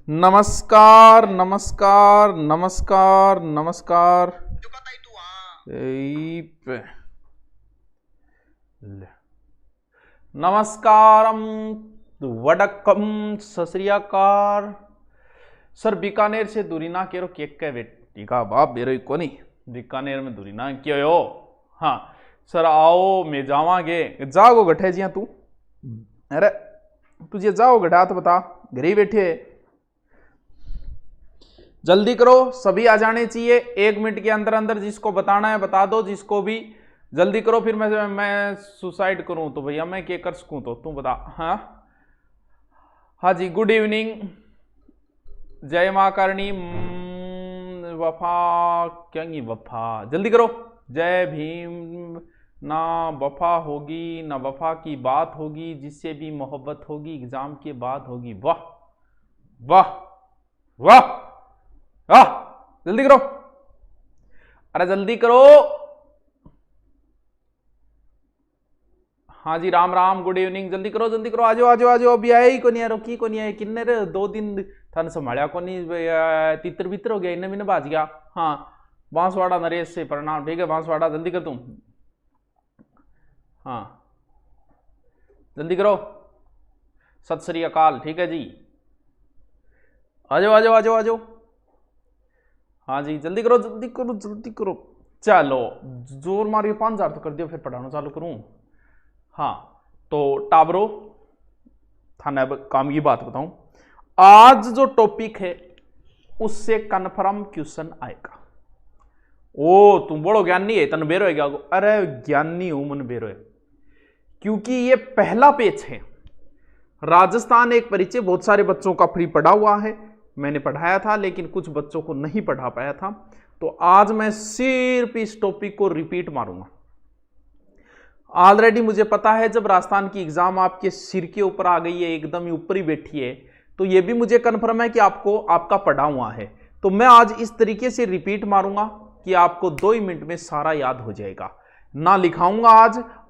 नमस्कार नमस्कार नमस्कार नमस्कार। नमस्कारम वडक्कम सत श्री अकाल। सर बीकानेर से दूरी ना केरो केक के बेटी का बाप बेरो को नहीं बीकानेर में दूरी ना क्यों हो। हाँ सर आओ मैं जावांगे जाओ गठे जिया तू। अरे तुझे जाओ गठा तो बता घर ही बैठे जल्दी करो सभी आ जाने चाहिए 1 मिनट के अंदर अंदर। जिसको बताना है बता दो जिसको भी जल्दी करो फिर मैं सुसाइड करूं तो भैया मैं क्या कर सकूं तो तू बता। हाँ हाँ जी गुड इवनिंग जय माँ करणी वफा क्या वफा जल्दी करो जय भीम। ना वफा होगी ना वफा की बात होगी जिससे भी मोहब्बत होगी एग्जाम के बाद होगी। वाह वाह वाह वाह जल्दी करो अरे जल्दी करो। हाँ जी राम राम गुड इवनिंग जल्दी करो आ जाओ आ जाओ आ जाओ। अभी आए ही को नहीं है रोकी को नहीं है किन्ने रे 2 दिन थाने संभालिया को नहीं तितर बितर हो गया इन्हें भी बाज गया। हाँ बांसवाड़ा नरेश से प्रणाम ठीक है बांसवाड़ा जल्दी कर तुम। हाँ जल्दी करो सत श्री अकाल ठीक है जी आ जाओ आ जाओ आ जाओ आ जाओ। हाँ जी जल्दी करो जल्दी करो जल्दी करो। चलो जोर मारियो 5000 तो कर दियो फिर पढ़ाना चालू करूं। हाँ तो टाबरो थाने अब काम की बात बताऊं। आज जो टॉपिक है उससे कन्फर्म क्वेश्चन आएगा। ओ तुम बड़ो ज्ञानी है तन बेरो है क्या? अरे ज्ञानी हूं मन बेरो है क्योंकि ये पहला पेज है। राजस्थान एक परिचय बहुत सारे बच्चों का फ्री पढ़ा हुआ है मैंने पढ़ाया था लेकिन कुछ बच्चों को नहीं पढ़ा पाया था तो आज मैं सिर्फ इस टॉपिक को रिपीट मारूंगा। ऑलरेडी मुझे पता है जब राजस्थान की एग्जाम आपके सिर के ऊपर आ गई है एकदम ही ऊपर ही बैठी है तो यह भी मुझे कन्फर्म है कि आपको आपका पढ़ा हुआ है। तो मैं आज इस तरीके से रिपीट मारूंगा कि आपको 2 ही मिनट में सारा याद हो जाएगा। ना लिखाऊंगा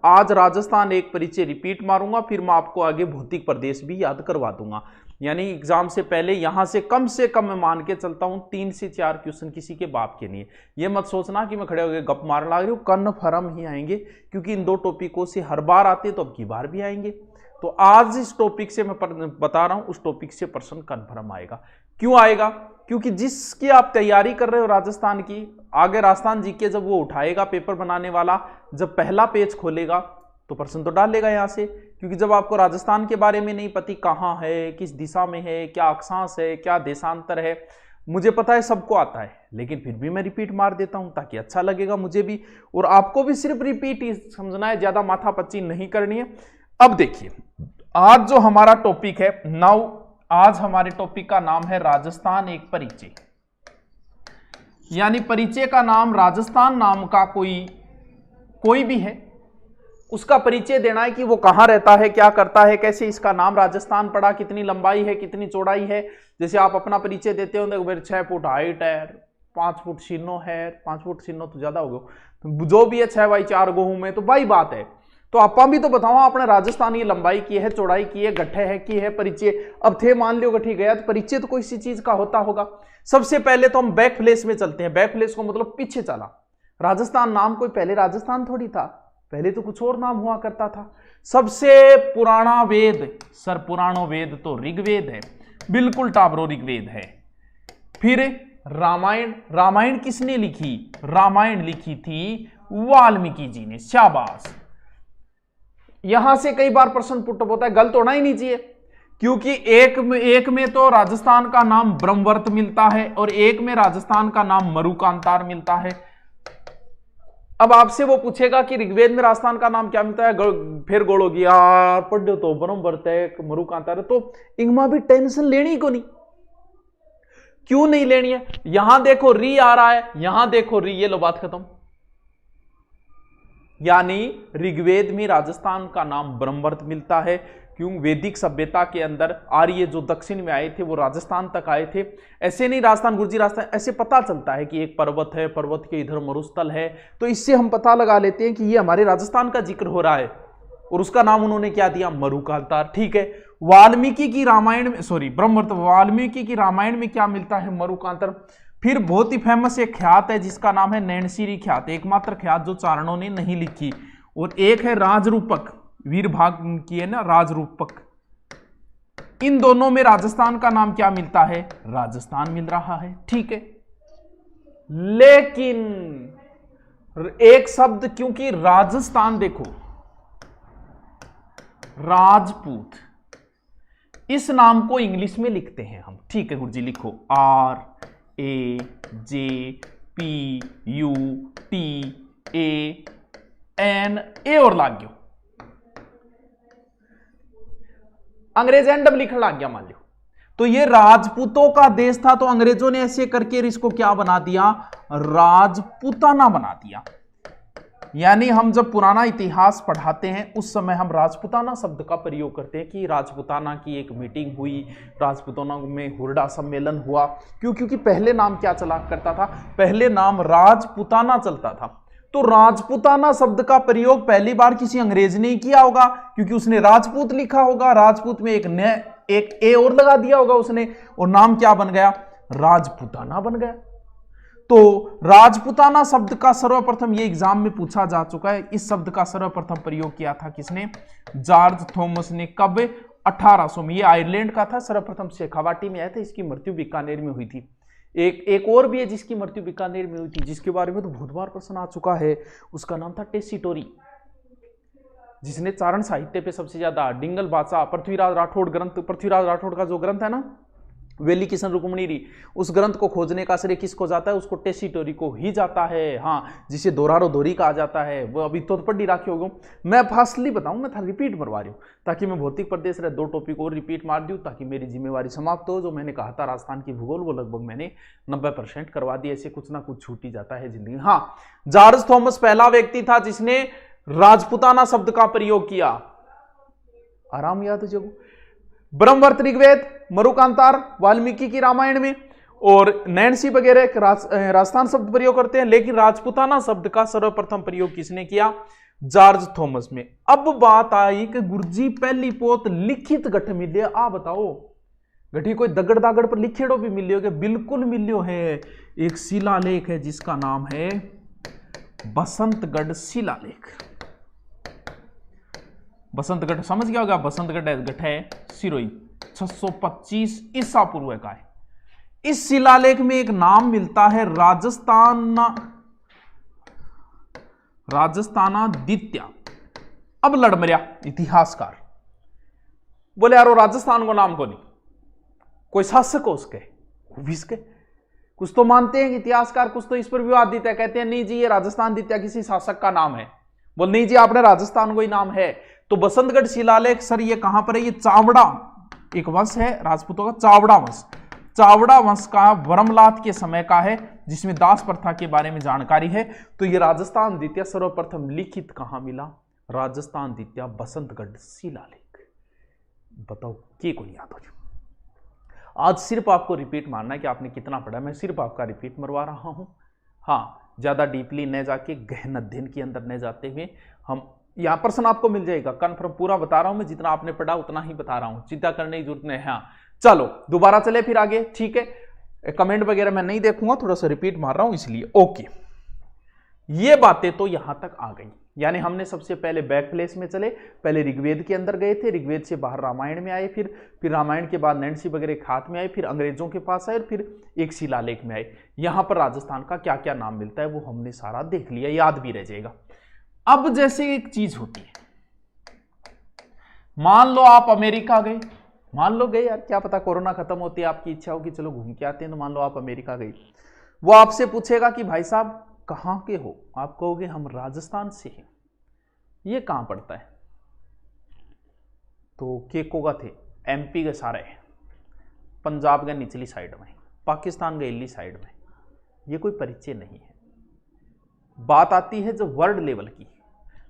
आज राजस्थान एक परिचय रिपीट मारूंगा फिर मैं आपको आगे भौतिक प्रदेश भी याद करवा दूंगा। यानी एग्जाम से पहले यहां से कम मैं मान के चलता हूं 3 से 4 क्वेश्चन किसी के बाप के लिए। ये मत सोचना कि मैं खड़े होकर गप मारने लग रही हूं कन्फर्म ही आएंगे क्योंकि इन 2 टॉपिकों से हर बार आते तो अब की बार भी आएंगे। तो आज इस टॉपिक से मैं बता रहा हूं उस टॉपिक से प्रश्न कन्फर्म आएगा। क्यों आएगा? क्योंकि जिसकी आप तैयारी कर रहे हो राजस्थान की आगे राजस्थान जीके जब वो उठाएगा पेपर बनाने वाला जब पहला पेज खोलेगा तो प्रश्न तो डालेगा यहां से क्योंकि जब आपको राजस्थान के बारे में नहीं पता कहां है किस दिशा में है क्या अक्षांश है क्या देशांतर है मुझे पता है सबको आता है लेकिन फिर भी मैं रिपीट मार देता हूं ताकि अच्छा लगेगा मुझे भी और आपको भी सिर्फ रिपीट ही समझना है ज्यादा माथापच्ची नहीं करनी है। अब देखिए आज जो हमारा टॉपिक है आज हमारे टॉपिक का नाम है राजस्थान एक परिचय। यानी परिचय का नाम राजस्थान नाम का कोई भी है उसका परिचय देना है कि वो कहां रहता है क्या करता है कैसे इसका नाम राजस्थान पड़ा कितनी लंबाई है कितनी चौड़ाई है। जैसे आप अपना परिचय देते हो मेरे 6 फुट हाइट है 5 फुट सीनो है 5 फुट सीनो तो ज्यादा हो गया जो भी है 6 बाई 4 गो हूं मैं तो भाई बात है। तो आपा भी तो बताओ आपने राजस्थान की लंबाई की है चौड़ाई की है गठे है की है परिचय। अब थे मान लियो गठी गया तो परिचय तो कोई सी चीज का होता होगा। सबसे पहले तो हम बैक फ्लेस में चलते हैं। बैक फ्लेस को मतलब पीछे चला। राजस्थान नाम कोई पहले राजस्थान थोड़ी था पहले तो कुछ और नाम हुआ करता था। सबसे पुराना वेद सर पुरानो वेद तो ऋग्वेद है बिल्कुल टाबरो ऋग्वेद है। फिर रामायण किसने लिखी? रामायण लिखी थी वाल्मीकि जी ने। शाबाश। यहां से कई बार प्रश्न पुट होता है गलत होना ही नहीं चाहिए क्योंकि एक में तो राजस्थान का नाम ब्रह्मवर्त मिलता है और एक में राजस्थान का नाम मरुकांतार मिलता है। अब आपसे वो पूछेगा कि ऋग्वेद में राजस्थान का नाम क्या मिलता है फिर गोलोगी यार पढ़ो तो ब्रह्मवर्त है मरुकांतार है तो इनमें भी टेंशन लेनी को नहीं। क्यों नहीं लेनी है? यहां देखो री आ रहा है यहां देखो री ये लो बात खत्म। यानी ऋग्वेद में राजस्थान का नाम ब्रह्मवर्त मिलता है क्यों वैदिक सभ्यता के अंदर आर्य जो दक्षिण में आए थे वो राजस्थान तक आए थे। ऐसे नहीं राजस्थान गुर्जी राजस्थान ऐसे पता चलता है कि एक पर्वत है पर्वत के इधर मरुस्थल है तो इससे हम पता लगा लेते हैं कि ये हमारे राजस्थान का जिक्र हो रहा है और उसका नाम उन्होंने क्या दिया मरुकांतार। ठीक है वाल्मीकि की रामायण में, सॉरी ब्रह्मवर्त, वाल्मीकि की रामायण में क्या मिलता है? मरुकांतर। फिर बहुत ही फेमस एक ख्यात है जिसका नाम है नैनसीरी ख्यात, एकमात्र ख्यात जो चारणों ने नहीं लिखी। और एक है राजरूपक, वीरभाग की है ना राजरूपक। इन दोनों में राजस्थान का नाम क्या मिलता है? राजस्थान मिल रहा है, ठीक है। लेकिन एक शब्द, क्योंकि राजस्थान देखो राजपूत, इस नाम को इंग्लिश में लिखते हैं हम, ठीक है गुरुजी, लिखो RAJPUTAN और लाग गयो, अंग्रेज एंड लिखने लग गया मान लो। तो ये राजपूतों का देश था, तो अंग्रेजों ने ऐसे करके इसको क्या बना दिया? राजपूताना बना दिया। यानी हम जब पुराना इतिहास पढ़ाते हैं उस समय हम राजपूताना शब्द का प्रयोग करते हैं कि राजपूताना की एक मीटिंग हुई, राजपूताना में हुरडा सम्मेलन हुआ। क्यों? क्योंकि पहले नाम क्या चला करता था? पहले नाम राजपूताना चलता था। तो राजपूताना शब्द का प्रयोग पहली बार किसी अंग्रेज ने ही किया होगा, क्योंकि उसने राजपूत लिखा होगा, राजपूत में एक ए और लगा दिया होगा उसने, और नाम क्या बन गया? राजपूताना बन गया। तो राजपूताना शब्द का सर्वप्रथम, ये एग्जाम में पूछा जा चुका है, इस शब्द का सर्वप्रथम प्रयोग किया था किसने? जॉर्ज थॉमस ने। कब? 1800 में। ये आयरलैंड का था, सर्वप्रथम शेखावाटी में आया था। इसकी मृत्यु बीकानेर में हुई थी। एक और भी है जिसकी मृत्यु बीकानेर में हुई थी, जिसके बारे में तो बहुत बार प्रश्न आ चुका है। उसका नाम था टेसीटोरी, जिसने चारण साहित्य पे सबसे ज्यादा, डिंगल बादशाह, पृथ्वीराज राठौड़ ग्रंथ, पृथ्वीराज राठौड़ का जो ग्रंथ है ना वेली किशन रुक्मणी, उस ग्रंथ को खोजने का श्रेय किसको जाता है? उसको टेसीटोरी को ही जाता है। हाँ, जिसे दोरारो दोरी कहा जाता है। वो अभी तो पढ़ी राखी होगा, मैं फास्टली बताऊंगा था, रिपीट मरवा रही हूँ, ताकि मैं भौतिक प्रदेश रहे 2 टॉपिक और रिपीट मार दूँ, ताकि मेरी जिम्मेवारी समाप्त हो। जो मैंने कहा था राजस्थान की भूगोल, वो लगभग मैंने 90% करवा दी। ऐसे कुछ ना कुछ छूट ही जाता है जिंदगी। हाँ, जॉर्ज थॉमस पहला व्यक्ति था जिसने राजपूताना शब्द का प्रयोग किया। आराम याद हो जब ब्रह्मवर्त, ऋग्वेद, मरुकांतार, वाल्मीकि की रामायण में और नैन्सी वगैरह राजस्थान शब्द प्रयोग करते हैं, लेकिन राजपूताना शब्द का सर्वप्रथम प्रयोग किसने किया? जॉर्ज थॉमस में। अब बात आई कि गुरुजी पहली पोत लिखित गठ मिले, आ बताओ गठी कोई दगड़ दागड़ पर लिखेड़ो भी मिलियो के? बिल्कुल मिलियो है। एक शिलालेख है जिसका नाम है बसंतगढ़ शिलालेख। बसंतगढ़ समझ गया होगा, बसंतगढ़ गठ है सिरोही, 625 ईसा पूर्व का है। इस शिलालेख में एक नाम मिलता है राजस्थानादित्य। अब लड़ मरिया इतिहासकार, बोले यार वो राजस्थान को नाम को नहीं, कोई शासक हो उसके, कुछ तो मानते हैं इतिहासकार, कुछ तो इस पर विवादित है। कहते हैं नहीं जी ये राजस्थान दित्या किसी शासक का नाम है। बोल नहीं जी आपने राजस्थान को ही नाम है। तो बसंतगढ़ शिलालेख सर ये कहां पर है? ये चावड़ा एक वंश है राजपूतों का, चावड़ा वंश। चावड़ा वंश का वर्मलात के समय का है, जिसमें दास प्रथा के बारे में जानकारी है। तो ये राजस्थान द्वितीय सर्वप्रथम लिखित कहां मिला? राजस्थान द्वितीय बसंतगढ़ शिलालेख। बताओ के को याद हो? आज सिर्फ आपको रिपीट मारना है कि आपने कितना पढ़ा। मैं सिर्फ आपका रिपीट मरवा रहा हूं। हाँ, ज्यादा डीपली न जाके, गहन अध्ययन के अंदर न जाते हुए हम, यहां प्रश्न आपको मिल जाएगा कन्फर्म, पूरा बता रहा हूं मैं, जितना आपने पढ़ा उतना ही बता रहा हूं, चिंता करने की जरूरत नहीं है। हाँ चलो दोबारा चले फिर आगे, ठीक है। कमेंट वगैरह मैं नहीं देखूंगा, थोड़ा सा रिपीट मार रहा हूं इसलिए। ओके, ये बातें तो यहां तक आ गई। यानी हमने सबसे पहले बैक प्लेस में चले, पहले ऋग्वेद के अंदर गए थे, ऋग्वेद से बाहर रामायण में आए, फिर रामायण के बाद नैन्सी वगैरह खात में आए, फिर अंग्रेजों के पास आए, फिर एक शिलालेख में आए। यहां पर राजस्थान का क्या क्या नाम मिलता है वो हमने सारा देख लिया, याद भी रह जाएगा। अब जैसे एक चीज होती है, मान लो आप अमेरिका गए, मान लो गए यार, क्या पता कोरोना खत्म होती है, आपकी इच्छा हो कि चलो घूम के आते हैं, तो मान लो आप अमेरिका गए, वो आपसे पूछेगा कि भाई साहब कहां के हो? आप कहोगे हम राजस्थान से हैं। ये कहां पड़ता है? तो केकोगा थे एमपी के सारे, पंजाब के निचली साइड में, पाकिस्तान के इली साइड में। ये कोई परिचय नहीं है। बात आती है जब वर्ड लेवल की,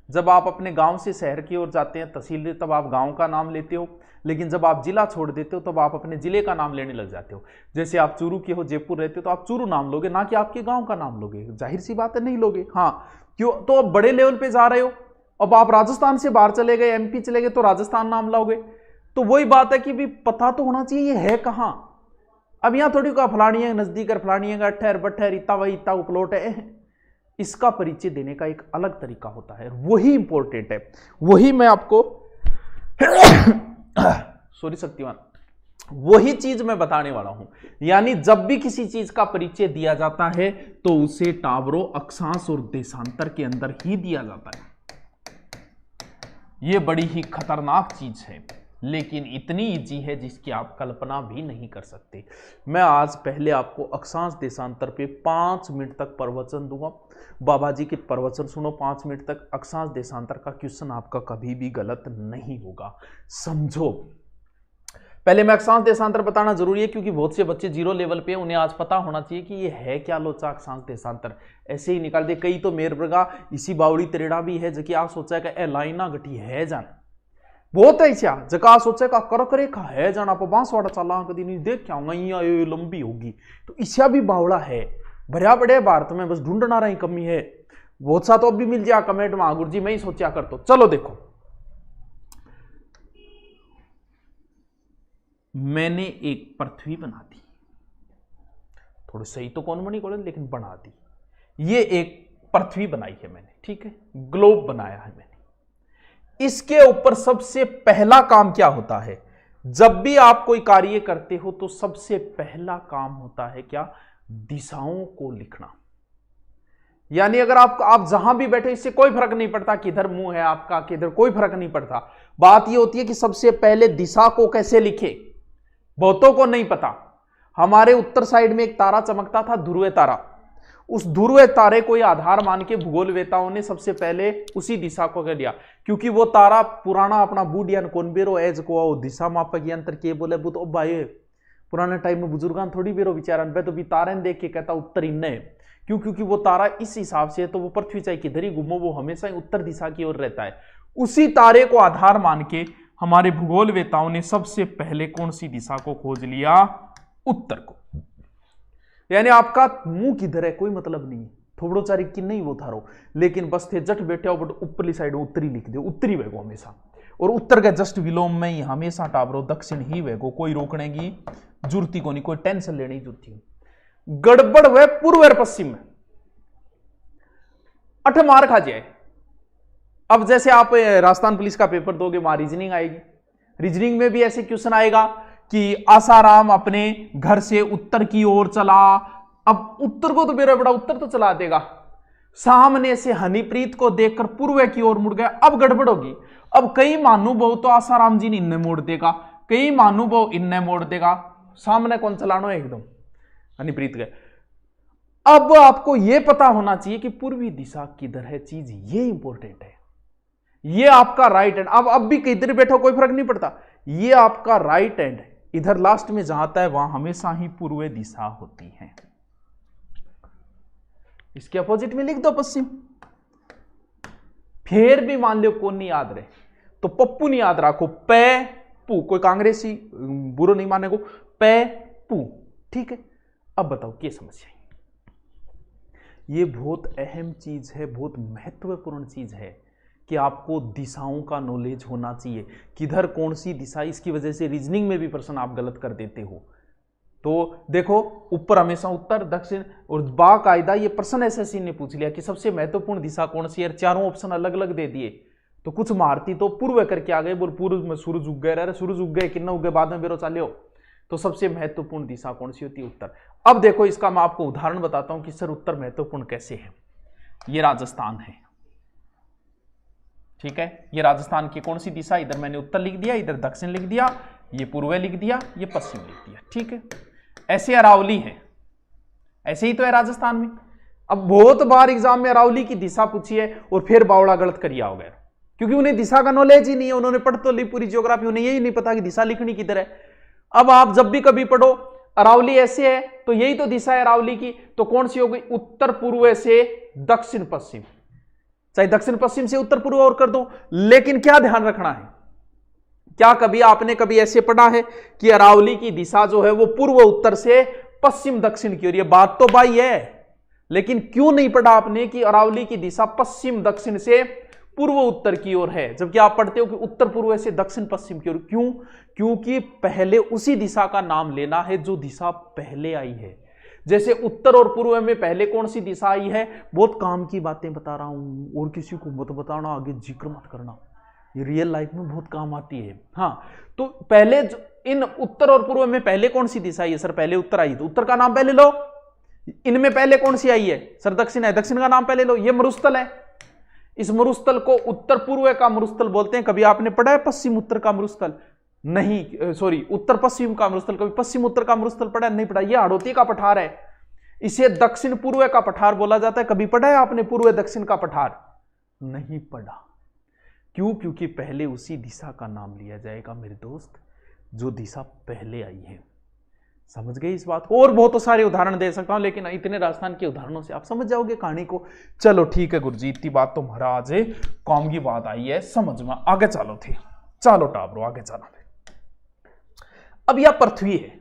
जब आप अपने गांव से शहर की ओर जाते हैं, तहसील, तब आप गांव का नाम लेते हो, लेकिन जब आप जिला छोड़ देते हो तब आप अपने जिले का नाम लेने लग जाते हो। जैसे आप चूरू के हो, जयपुर रहते हो, तो आप चूरू नाम लोगे, ना कि आपके गांव का नाम लोगे। जाहिर सी बात है नहीं लोगे। हाँ क्यों? तो अब बड़े लेवल पे जा रहे हो, अब आप राजस्थान से बाहर चले गए, एमपी चले गए, तो राजस्थान नाम लाओगे। तो वही बात है कि भी पता तो होना चाहिए ये है कहां। अब यहां थोड़ी का फलानी है नजदीक है, फलानी है अठहर बठहर इतना वही इतना प्लॉट है। इसका परिचय देने का एक अलग तरीका होता है, वही इंपॉर्टेंट है। वही मैं आपको सॉरी शक्तिमान, वही चीज मैं बताने वाला हूं। यानी जब भी किसी चीज का परिचय दिया जाता है तो उसे टावरों, अक्षांश और देशांतर के अंदर ही दिया जाता है। यह बड़ी ही खतरनाक चीज है, लेकिन इतनी इजी है जिसकी आप कल्पना भी नहीं कर सकते। मैं आज पहले आपको अक्षांश देशांतर पे 5 मिनट तक प्रवचन दूंगा। बाबा जी के प्रवचन सुनो 5 मिनट तक। अक्षांश देशांतर का क्वेश्चन आपका कभी भी गलत नहीं होगा, समझो। पहले मैं अक्षांश देशांतर बताना जरूरी है, क्योंकि बहुत से बच्चे जीरो लेवल पे, उन्हें आज पता होना चाहिए कि ये है क्या लोचा अक्षांश देशांतर। ऐसे ही निकाल दे कई तो मेर बगा इसी बावड़ी त्रेड़ा भी है जबकि आप सोचा कि ए लाइना गठी है जान बहुत ऐसा जका सोचे का करक रेखा है जाना आप बांसवाड़ा चला कभी नहीं देख क्या ये लंबी होगी, तो ईसा भी बावड़ा है भरिया बड़े भारत में, बस ढूंढना रही कमी है। बहुत सा तो अब भी मिल जाए कमेंट में, गुरु जी मैं ही सोचा कर। तो चलो देखो, मैंने एक पृथ्वी बना दी, थोड़ी सही तो कौन बनी कौन, लेकिन बना दी। ये एक पृथ्वी बनाई है मैंने, ठीक है, ग्लोब बनाया है मैंने। इसके ऊपर सबसे पहला काम क्या होता है? जब भी आप कोई कार्य करते हो तो सबसे पहला काम होता है क्या? दिशाओं को लिखना। यानी अगर आप जहां भी बैठे, इससे कोई फर्क नहीं पड़ता किधर मुंह है आपका, किधर, कोई फर्क नहीं पड़ता। बात यह होती है कि सबसे पहले दिशा को कैसे लिखे। बहुतों को नहीं पता, हमारे उत्तर साइड में एक तारा चमकता था, ध्रुव तारा। उस ध्रुव तारे को आधार मान के भूगोलवेताओं ने सबसे पहले उसी दिशा को कर लिया, क्योंकि वो तारा पुराना अपना बूढ़ियान कौन बेरो एज को दिशा मापक यंत्र के बोले बुत ओ भाई पुराने टाइम में बुजुर्गान थोड़ी बेरो विचारन पे, तो भी तारे देख के कहता उत्तर इन्ने, क्योंकि वो तारा इस हिसाब से, तो वो पृथ्वी चाहे किधर ही घूमो वो हमेशा उत्तर दिशा की ओर रहता है। उसी तारे को आधार मान के हमारे भूगोलवेताओं ने सबसे पहले कौन सी दिशा को खोज लिया? उत्तर को। यानी आपका मुंह किधर है कोई मतलब नहीं, थोड़ो चारी की नहीं वो थारो, लेकिन बस थे जट बैठे हो बट ऊपरली साइड उत्तरी लिख दो, उत्तरी वेगो हमेशा, और उत्तर का जस्ट विलोम में ही हमेशा टावरो दक्षिण ही वेगो, कोई रोकने की जरूरत को नहीं, कोई टेंशन लेने की जरूरत नहीं। गड़बड़ वे पूर्व और पश्चिम में 8 मार खा जाए। अब जैसे आप राजस्थान पुलिस का पेपर दोगे, वहां रीजनिंग आएगी, रीजनिंग में भी ऐसे क्वेश्चन आएगा कि आसाराम अपने घर से उत्तर की ओर चला। अब उत्तर को तो मेरा बड़ा उत्तर तो चला देगा, सामने से हनीप्रीत को देखकर पूर्व की ओर मुड़ गया। अब गड़बड़ होगी, अब कई महानुभव तो आसाराम जी ने इन्ने मोड़ देगा, कई महानुभव इन्ने मोड़ देगा, सामने कौन चलानो एकदम हनीप्रीत गए। अब आपको यह पता होना चाहिए कि पूर्वी दिशा किधर है, चीज ये इंपॉर्टेंट है। ये आपका राइट हैंड, अब भी किधर बैठो कोई फर्क नहीं पड़ता, ये आपका राइट हैंड है, इधर लास्ट में जहां आता है वहां हमेशा ही पूर्व दिशा होती है। इसके अपोजिट में लिख दो पश्चिम। फिर भी मान लो कौन नहीं याद रहे तो पप्पू नहीं याद रखो, पै पू, कोई कांग्रेसी बुरो नहीं माने को, पै पू, ठीक है। अब बताओ क्या समस्या है? ये बहुत अहम चीज है, बहुत महत्वपूर्ण चीज है कि आपको दिशाओं का नॉलेज होना चाहिए, किधर कौन सी दिशा। इसकी वजह से रीजनिंग में भी प्रश्न आप गलत कर देते हो। तो देखो ऊपर हमेशा उत्तर दक्षिण, और बाकायदा ये प्रश्न एसएससी ने पूछ लिया कि सबसे महत्वपूर्ण दिशा कौन सी है, चारों ऑप्शन अलग अलग दे दिए। तो कुछ भारती तो पूर्व करके आ गए, बोल पूर्व में सूरज उग गए, अरे सूरज उग गए किन्ना उग गए बाद में बेरो चाले हो। तो सबसे महत्वपूर्ण दिशा कौन सी होती है? उत्तर। अब देखो इसका मैं आपको उदाहरण बताता हूं कि सर उत्तर महत्वपूर्ण कैसे है। ये राजस्थान है, ठीक है, ये राजस्थान की कौन सी दिशा, इधर मैंने उत्तर लिख दिया, इधर दक्षिण लिख दिया, ये पूर्व लिख दिया, ये पश्चिम लिख दिया, ठीक है। ऐसे अरावली है, ऐसे ही तो है राजस्थान में। अब बहुत बार एग्जाम में अरावली की दिशा पूछी है और फिर बावड़ा गलत करिया हो गया, क्योंकि उन्हें दिशा का नॉलेज ही नहीं है। उन्होंने पढ़ तो ली पूरी ज्योग्राफी, उन्हें यही नहीं पता कि दिशा लिखनी किधर है। अब आप जब भी कभी पढ़ो अरावली ऐसे है तो यही तो दिशा है अरावली की, तो कौन सी हो गई? उत्तर पूर्व से दक्षिण पश्चिम, चाहे दक्षिण पश्चिम से उत्तर पूर्व और कर दो। लेकिन क्या ध्यान रखना है, क्या कभी आपने कभी ऐसे पढ़ा है कि अरावली की दिशा जो है वो पूर्व उत्तर से पश्चिम दक्षिण की ओर? ये बात तो भाई है, लेकिन क्यों नहीं पढ़ा आपने कि अरावली की दिशा पश्चिम दक्षिण से पूर्व उत्तर की ओर है, जबकि आप पढ़ते हो कि उत्तर पूर्व से दक्षिण पश्चिम की ओर। क्यों? क्योंकि पहले उसी दिशा का नाम लेना है जो दिशा पहले आई है। जैसे उत्तर और पूर्व में पहले कौन सी दिशा आई है, बहुत काम की बातें बता रहा हूं, और किसी को मत बताना, आगे जिक्र मत करना, ये रियल लाइफ में बहुत काम आती है। हाँ, तो पहले इन उत्तर और पूर्व में पहले कौन सी दिशा आई है? सर पहले उत्तर आई, तो उत्तर का नाम पहले लो। इनमें पहले कौन सी आई है? सर दक्षिण है, दक्षिण का नाम पहले लो। ये मरुस्थल है, इस मरुस्थल को उत्तर पूर्व का मरुस्थल बोलते हैं। कभी आपने पढ़ा है पश्चिम उत्तर का मरुस्थल? नहीं, सॉरी, उत्तर पश्चिम का मरुस्थल। कभी पश्चिम उत्तर का मरुस्थल पढ़ा? नहीं पढ़ा। यह हाड़ौती का पठार है, इसे दक्षिण पूर्व का पठार बोला जाता है। कभी पढ़ा है आपने पूर्व दक्षिण का पठार? नहीं पढ़ा। क्यों? क्योंकि पहले उसी दिशा का नाम लिया जाएगा मेरे दोस्त जो दिशा पहले आई है। समझ गए इस बात को? और बहुत सारे उदाहरण दे सकता हूं, लेकिन इतने राजस्थान के उदाहरणों से आप समझ जाओगे कहानी को। चलो ठीक है गुरुजी, इतनी बात तो महाराज काम की बात आई है समझ में। आगे चलो थे, चलो टाबरो आगे चलो थे। अब यह पृथ्वी है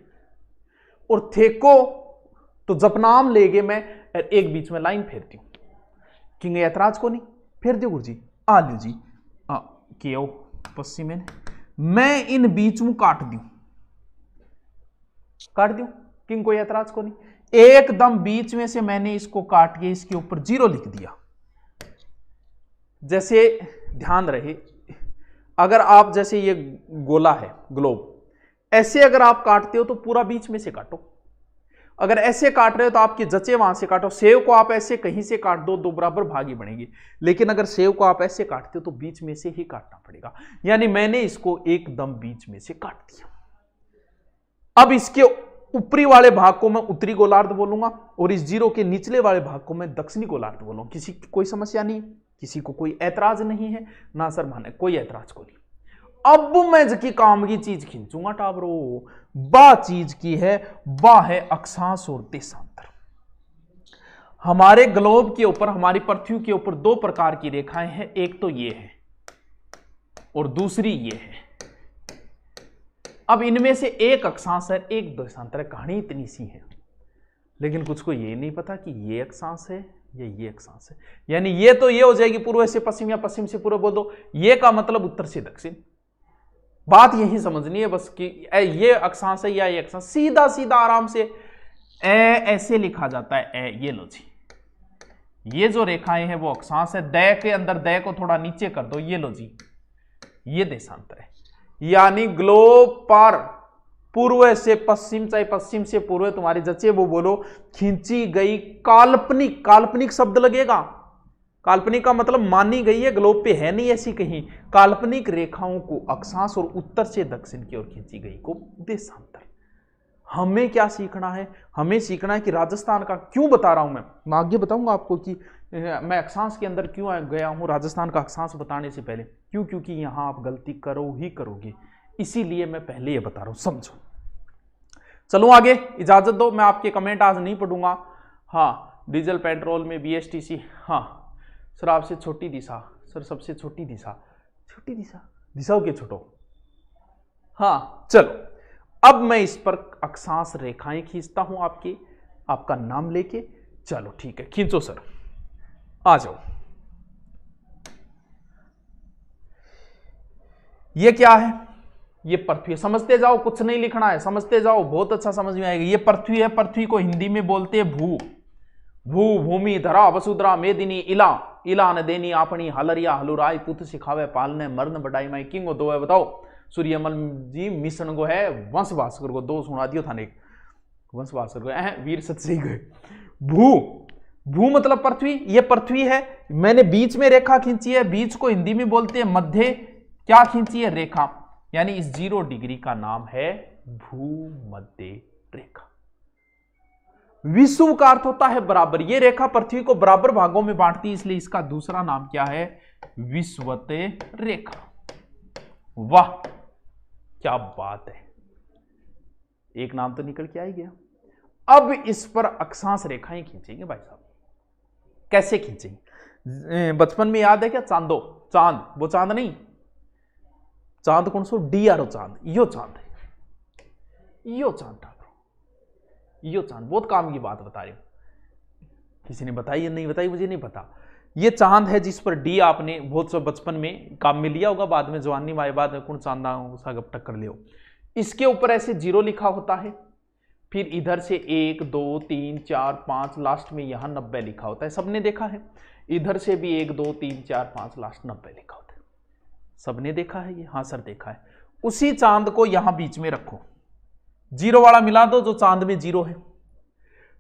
और थे को तो जपनाम लेगे मैं एक बीच में लाइन फेरती हूं। किंग ऐतराज को नहीं फेर दियो गुरुजी, आ लियो जी, क्यों पश्चिम में मैं इन बीच में काट दूं, काट दूं, किंग कोई ऐतराज को नहीं। एकदम बीच में से मैंने इसको काट के इसके ऊपर 0 लिख दिया। जैसे ध्यान रहे, अगर आप जैसे ये गोला है ग्लोब, ऐसे अगर आप काटते हो तो पूरा बीच में से काटो। अगर ऐसे काट रहे हो तो आपके जचे वहां से काटो। सेव को आप ऐसे कहीं से काट दो, 2 बराबर भाग ही बनेंगे। लेकिन अगर सेव को आप ऐसे काटते हो तो बीच में से ही काटना पड़ेगा। यानी मैंने इसको एकदम बीच में से काट दिया। अब इसके ऊपरी वाले भाग को मैं उत्तरी गोलार्ध बोलूंगा और इस 0 के निचले वाले भाग को मैं दक्षिणी गोलार्ध बोलूंगा। किसी की कोई समस्या नहीं, किसी को कोई ऐतराज नहीं है ना? सर माने कोई ऐतराज को नहीं। अब मैं जकी काम की चीज खींचूंगा टाबरो, बा चीज की है, बा है अक्षांश और देशांतर। हमारे ग्लोब के ऊपर, हमारी पृथ्वी के ऊपर 2 प्रकार की रेखाएं हैं। एक तो ये है और दूसरी ये है। अब इनमें से एक अक्षांश है, एक देशांतर है। कहानी इतनी सी है, लेकिन कुछ को ये नहीं पता कि ये अक्षांश है या ये अक्षांश है। यानी ये तो ये हो जाएगी पूर्व से पश्चिम या पश्चिम से पूर्व बोल दो, ये का मतलब उत्तर से दक्षिण। बात यही समझनी है बस कि ये अक्षांश है या ये अक्षांश। सीधा सीधा आराम से ऐसे लिखा जाता है। ये लो जी, ये जो रेखाएं हैं वो अक्षांश है। दय के अंदर दय को थोड़ा नीचे कर दो, ये लो जी, ये देशांतर है। यानी ग्लोब पर पूर्व से पश्चिम, चाहे पश्चिम से पूर्व, तुम्हारी जचे वो बोलो, खींची गई काल्पनिक, काल्पनिक शब्द लगेगा। काल्पनिक का मतलब मानी गई है, ग्लोब पे है नहीं ऐसी कहीं। काल्पनिक रेखाओं को अक्षांश और उत्तर से दक्षिण की ओर खींची गई को देशांतर। हमें क्या सीखना है? हमें सीखना है कि राजस्थान का, क्यों बता रहा हूं मैं आगे बताऊंगा आपको कि मैं अक्षांश के अंदर क्यों गया हूं राजस्थान का अक्षांश बताने से पहले। क्यों? क्योंकि यहां आप गलती करो ही करोगे, इसीलिए मैं पहले ये बता रहा हूं, समझो। चलो आगे, इजाजत दो, मैं आपके कमेंट आज नहीं पढ़ूंगा। हाँ, डीजल पेट्रोल में BSTC, हाँ सर आपसे छोटी दिशा, सर सबसे छोटी दिशा, छोटी दिशा, दिशाओं के छोटो। हाँ चलो, अब मैं इस पर अक्षांश रेखाएं खींचता हूं आपका नाम लेके। चलो ठीक है, खींचो सर, आ जाओ। ये क्या है? ये पृथ्वी है। समझते जाओ, कुछ नहीं लिखना है, समझते जाओ, बहुत अच्छा समझ में आएगा। ये पृथ्वी है। पृथ्वी को हिंदी में बोलते हैं भू। भू, भूमि, धरा, वसुधरा, मेदिनी, इला, इला न देनी आपनी, हलरिया, हलुराई, पुत सिखावे पालने, मर्न बढ़ाई माई, किंग दो है बताओ। सूर्यमल जी मिशन को है, वंश भास्कर को 2 सुना दियो था ने, वंश भास्कर को वीर सत सही गए। भू, भू मतलब पृथ्वी। ये पृथ्वी है। मैंने बीच में रेखा खींची है, बीच को हिंदी में बोलते हैं मध्य। क्या खींची है? रेखा। यानी इस 0 डिग्री का नाम है भूमध्य रेखा। विषुव का अर्थ होता है बराबर। ये रेखा पृथ्वी को बराबर भागों में बांटती है, इसलिए इसका दूसरा नाम क्या है? विषुवत रेखा। वाह क्या बात है, एक नाम तो निकल के आ ही गया। अब इस पर अक्षांश रेखाएं खींचेंगे भाई साहब। कैसे खींचेंगे? बचपन में याद है क्या? चांदो, चांद, वो चांद नहीं, चांद कौन सो? DRO चांद, यो चांद है, यो चांद था, यो चांद। बहुत काम की बात बता रही हूं। किसी ने बताई या नहीं बताई मुझे नहीं पता। ये चांद है जिस पर डी आपने बहुत से बचपन में काम में लिया होगा, बाद में जवानी माए बाद में कौन चांदा उसका गपटक कर लियो। इसके ऊपर ऐसे 0 लिखा होता है, फिर इधर से 1 2 3 4 5 लास्ट में यहां 90 लिखा होता है। सबने देखा है। इधर से भी 1 2 3 4 5 लास्ट 90 लिखा होता है। सबने देखा है ये? हाँ सर देखा है। उसी चांद को यहां बीच में रखो, 0 वाला मिला दो जो चांद में 0 है।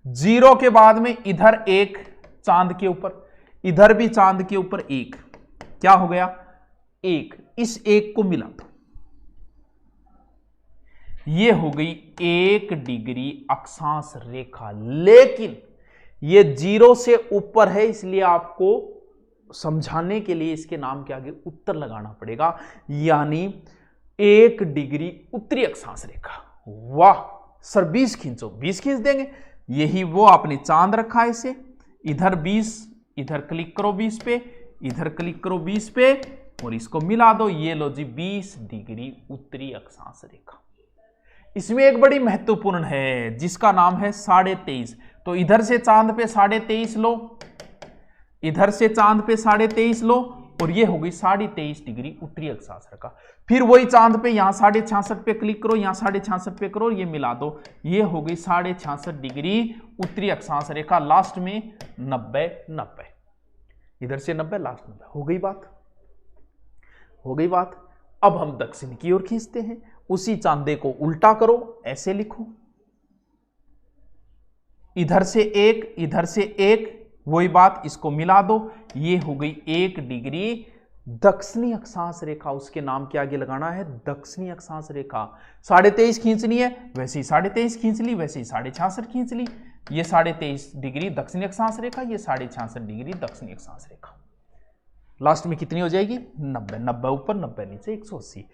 0 के बाद में इधर 1 चांद के ऊपर, इधर भी चांद के ऊपर 1, क्या हो गया 1। इस 1 को मिला दो, ये हो गई 1 डिग्री अक्षांश रेखा। लेकिन ये 0 से ऊपर है, इसलिए आपको समझाने के लिए इसके नाम के आगे उत्तर लगाना पड़ेगा, यानी 1 डिग्री उत्तरी अक्षांश रेखा। वाह सर 20 खींचो, 20 खींच देंगे। यही वो आपने चांद रखा है इसे, इधर 20, इधर क्लिक करो 20 पे, इधर क्लिक करो 20 पे और इसको मिला दो। ये लो जी 20 डिग्री उत्तरी अक्षांश रेखा। इसमें एक बड़ी महत्वपूर्ण है जिसका नाम है 23.5। तो इधर से चांद पे 23.5 लो, इधर से चांद पे 23.5 लो और ये हो गई 23.5 डिग्री उत्तरी अक्षांश रेखा। फिर वही चांद पे यहां 66.5 पे क्लिक करो, यहां 66.5 पे करो, ये मिला दो, ये हो गई 66.5 डिग्री उत्तरी अक्षांश रेखा। लास्ट में 90, इधर से 90 लास्ट 90। हो गई बात, हो गई बात। अब हम दक्षिण की ओर खींचते हैं। उसी चांदे को उल्टा करो, ऐसे लिखो, इधर से 1, इधर से 1, वही बात, इसको मिला दो, ये हो गई 1 डिग्री दक्षिणी अक्षांश रेखा। उसके नाम के आगे लगाना है दक्षिणी अक्षांश रेखा। 23.5 खींचनी है, वैसे ही 23.5 खींच ली, वैसे ही 66.5 खींच ली। ये 23.5 डिग्री दक्षिणी अक्षांश रेखा, ये 66.5 डिग्री दक्षिणी अक्षांश रेखा। लास्ट में कितनी हो जाएगी 90, 90 ऊपर 90 नीचे 180।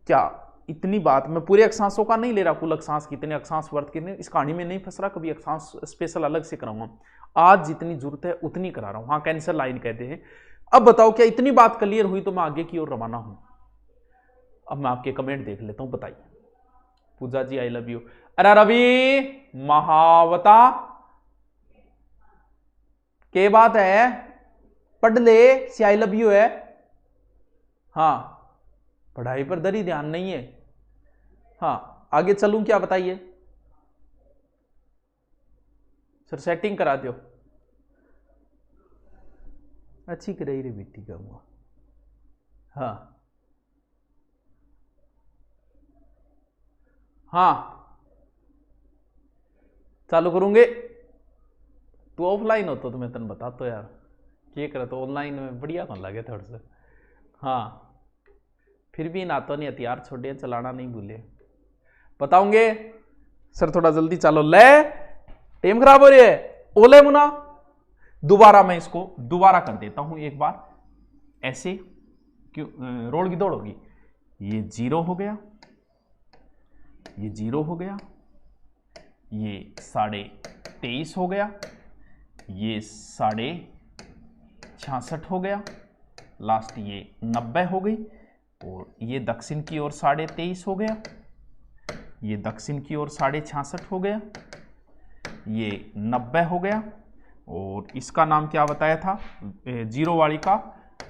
क्या इतनी बात, मैं पूरे अक्षांशों का नहीं ले रहा, कुल अक्षांश कितने, अक्षांश वर्त कितने, इस कहानी में नहीं फंस रहा, कभी अक्षांश स्पेशल अलग से कराऊंगा। आज जितनी जरूरत है उतनी करा रहा हूं। हाँ कैंसर लाइन कहते हैं। अब बताओ क्या इतनी बात क्लियर हुई? तो मैं आगे की ओर रवाना हूं। अब मैं आपके कमेंट देख लेता हूं, बताइए। पूजा जी आई लव यू। अरे रवि महावता के बात है, पढ़ ले, सी आई लव यू है। हाँ पढ़ाई पर दरी ध्यान नहीं है। हाँ आगे चलूं क्या, बताइए सर। सेटिंग करा दो, अच्छी कर रही रे बेटी का हुआ। हाँ हाँ चालू करूंगे। तू ऑफलाइन हो तो मैं तेन बता तो यार, क्या करा तो ऑनलाइन में बढ़िया कौन लगे थोड़ा सा। हाँ फिर भी ना तो नहीं हथियार छोड़े, चलाना नहीं भूले, बताऊंगे सर थोड़ा जल्दी चालो। ले टेम खराब हो रही है, ओले मुना। दोबारा मैं इसको दोबारा कर देता हूं एक बार, ऐसे क्यों रोड की दौड़ होगी। ये 0 हो गया, ये 0 हो गया, ये 23.5 हो गया, ये 66.5 हो गया, लास्ट ये 90 हो गई, और ये दक्षिण की ओर 23.5 हो गया, ये दक्षिण की ओर 66.5 हो गया, ये 90 हो गया, और इसका नाम क्या बताया था 0 वाली का,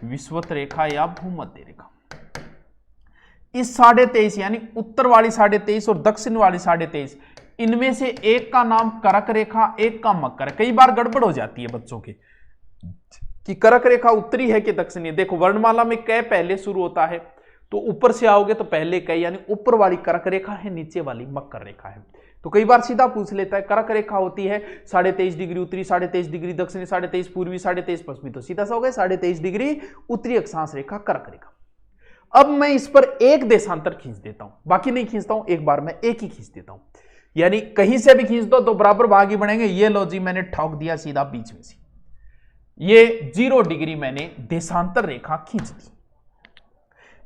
विषुवत रेखा या भूमध्य रेखा। इस 23.5 यानी उत्तर वाली 23.5 और दक्षिण वाली 23.5, इनमें से एक का नाम करक रेखा, एक का मकर। कई बार गड़बड़ हो जाती है बच्चों के कि करक रेखा उत्तरी है कि दक्षिणी। देखो वर्णमाला में क पहले शुरू होता है, तो ऊपर से आओगे तो पहले क, यानी ऊपर वाली करक रेखा है, नीचे वाली मकर रेखा है। तो कई बार सीधा पूछ लेता है, करक रेखा होती है 23.5 डिग्री उत्तरी, 23.5 डिग्री दक्षिणी, 23.5 पूर्वी, 23.5 पश्चिमी, तो सीधा सा हो गया 23.5 डिग्री उत्तरी अक्षांश रेखा करक रेखा। अब मैं इस पर एक देशांतर खींच देता हूं, बाकी नहीं खींचता हूं, एक बार मैं एक ही खींच देता हूं, यानी कहीं से भी खींच दो तो बराबर भाग ही बनेंगे। ये लो जी मैंने ठोक दिया सीधा बीच में से, ये 0 डिग्री मैंने देशांतर रेखा खींच दी।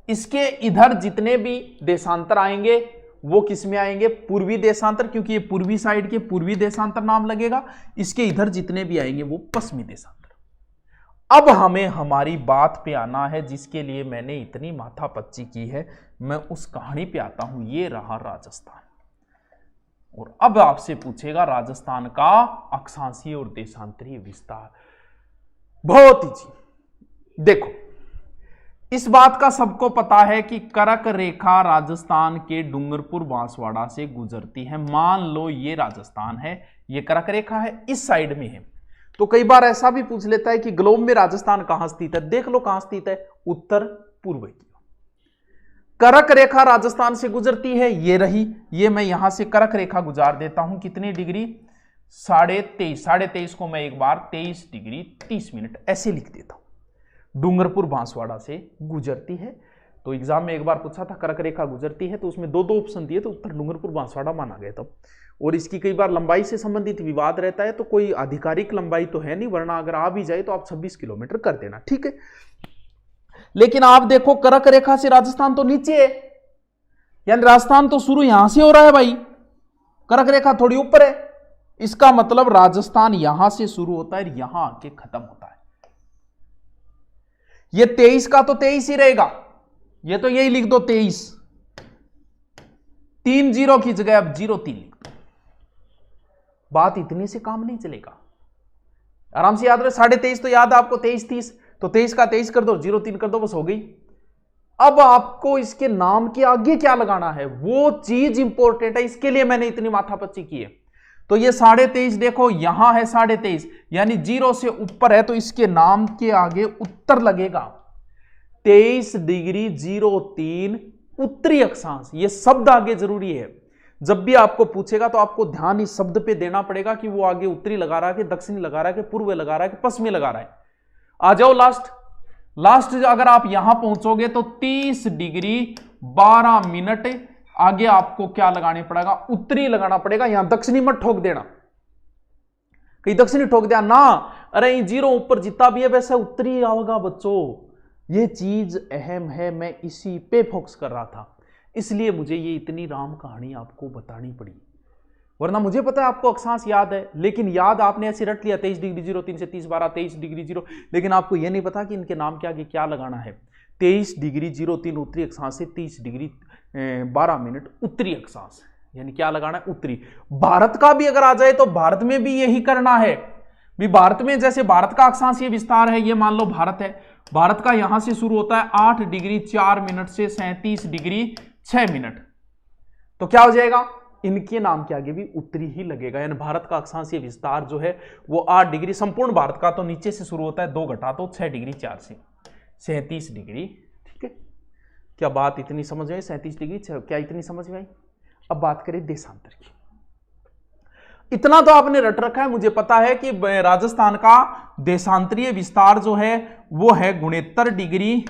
इसके इधर जितने भी देशांतर आएंगे वो किस में आएंगे, पूर्वी देशांतर, क्योंकि ये पूर्वी साइड के पूर्वी देशांतर नाम लगेगा। इसके इधर जितने भी आएंगे वो पश्चिमी देशांतर। अब हमें हमारी बात पे आना है जिसके लिए मैंने इतनी माथापच्ची की है, मैं उस कहानी पे आता हूं। ये रहा राजस्थान, और अब आपसे पूछेगा राजस्थान का अक्षांशीय और देशांतरीय विस्तार। बहुत इजी। देखो, इस बात का सबको पता है कि कर्क रेखा राजस्थान के डूंगरपुर बांसवाड़ा से गुजरती है। मान लो ये राजस्थान है, ये कर्क रेखा है, इस साइड में है। तो कई बार ऐसा भी पूछ लेता है कि ग्लोब में राजस्थान कहां स्थित है। देख लो कहां स्थित है, उत्तर पूर्व की। कर्क रेखा राजस्थान से गुजरती है, ये रही। ये मैं यहां से कर्क रेखा गुजार देता हूं, कितनी डिग्री, 23.5 को मैं एक बार 23 डिग्री 30 मिनट ऐसे लिख देता हूं। डूंगरपुर बांसवाड़ा से गुजरती है। तो एग्जाम में एक बार पूछा था कर्क रेखा गुजरती है, तो उसमें दो ऑप्शन दिए, तो उत्तर डूंगरपुर बांसवाड़ा माना गया तब। और इसकी कई बार लंबाई से संबंधित विवाद रहता है, तो कोई आधिकारिक लंबाई तो है नहीं, वरना अगर आ भी जाए तो आप 26 किलोमीटर कर देना, ठीक है। लेकिन आप देखो कर्क रेखा से राजस्थान तो नीचे है, यानी राजस्थान तो शुरू यहां से हो रहा है भाई, कर्क रेखा थोड़ी ऊपर है। इसका मतलब राजस्थान यहां से शुरू होता है, यहां आके खत्म होता है। ये 23 का तो 23 ही रहेगा, ये तो यही लिख दो 23, 3 जीरो की जगह अब 03 लिख दो। बात इतने से काम नहीं चलेगा, आराम से याद रहे। 23.5 तो याद है आपको, 23 30, तो 23 का 23 कर दो, 03 कर दो, बस हो गई। अब आपको इसके नाम के आगे क्या लगाना है, वो चीज इंपॉर्टेंट है, इसके लिए मैंने इतनी माथापच्ची की है। तो ये 23.5 देखो यहां है 23.5, यानी 0 से ऊपर है, तो इसके नाम के आगे उत्तर लगेगा। 23 डिग्री 03 उत्तरी अक्षांश, ये शब्द आगे जरूरी है। जब भी आपको पूछेगा तो आपको ध्यान इस शब्द पे देना पड़ेगा कि वो आगे उत्तरी लगा रहा है कि दक्षिणी लगा रहा है कि पूर्व लगा रहा है कि पश्चिमी लगा रहा है। आ जाओ लास्ट अगर आप यहां पहुंचोगे तो 30 डिग्री 12 मिनट आगे आपको क्या लगाने पड़ेगा, उत्तरी लगाना पड़ेगा। यहां दक्षिणी मत ठोक देना, कहीं दक्षिणी ठोक दिया ना, अरे 0 ऊपर जितना भी है वैसे उत्तरी आओगा बच्चों। ये चीज अहम है, मैं इसी पे फोकस कर रहा था, इसलिए मुझे ये इतनी राम कहानी आपको बतानी पड़ी। वरना मुझे पता है आपको अक्षांश याद है, लेकिन याद आपने ऐसे रट लिया 23 डिग्री 03 से 30 12 23 डिग्री 0, लेकिन आपको यह नहीं पता कि इनके नाम के आगे क्या लगाना है। 23 डिग्री 03 उत्तरी अक्षांश से 30 डिग्री 12 मिनट उत्तरी अक्षांश, यानी क्या लगाना है, उत्तरी। भारत का भी अगर आ जाए तो भारत में भी यही करना है भी। भारत में जैसे भारत का अक्षांशीय विस्तार है, ये मान लो भारत है, भारत का यहां से शुरू होता है 8 डिग्री 4 मिनट से 37 डिग्री 6 मिनट, तो क्या हो जाएगा, इनके नाम के आगे भी उत्तरी ही लगेगा। यानी भारत का अक्षांशीय विस्तार जो है वो 8 डिग्री, संपूर्ण भारत का तो नीचे से शुरू होता है 2 घटा तो 6 डिग्री 4 से 37 डिग्री, ठीक है। क्या बात इतनी समझ में आई, 37 डिग्री क्या इतनी समझ में आई। अब बात करें देशांतर की। इतना तो आपने रट रखा है, मुझे पता है कि राजस्थान का देशांतरीय विस्तार जो है वो है 69 डिग्री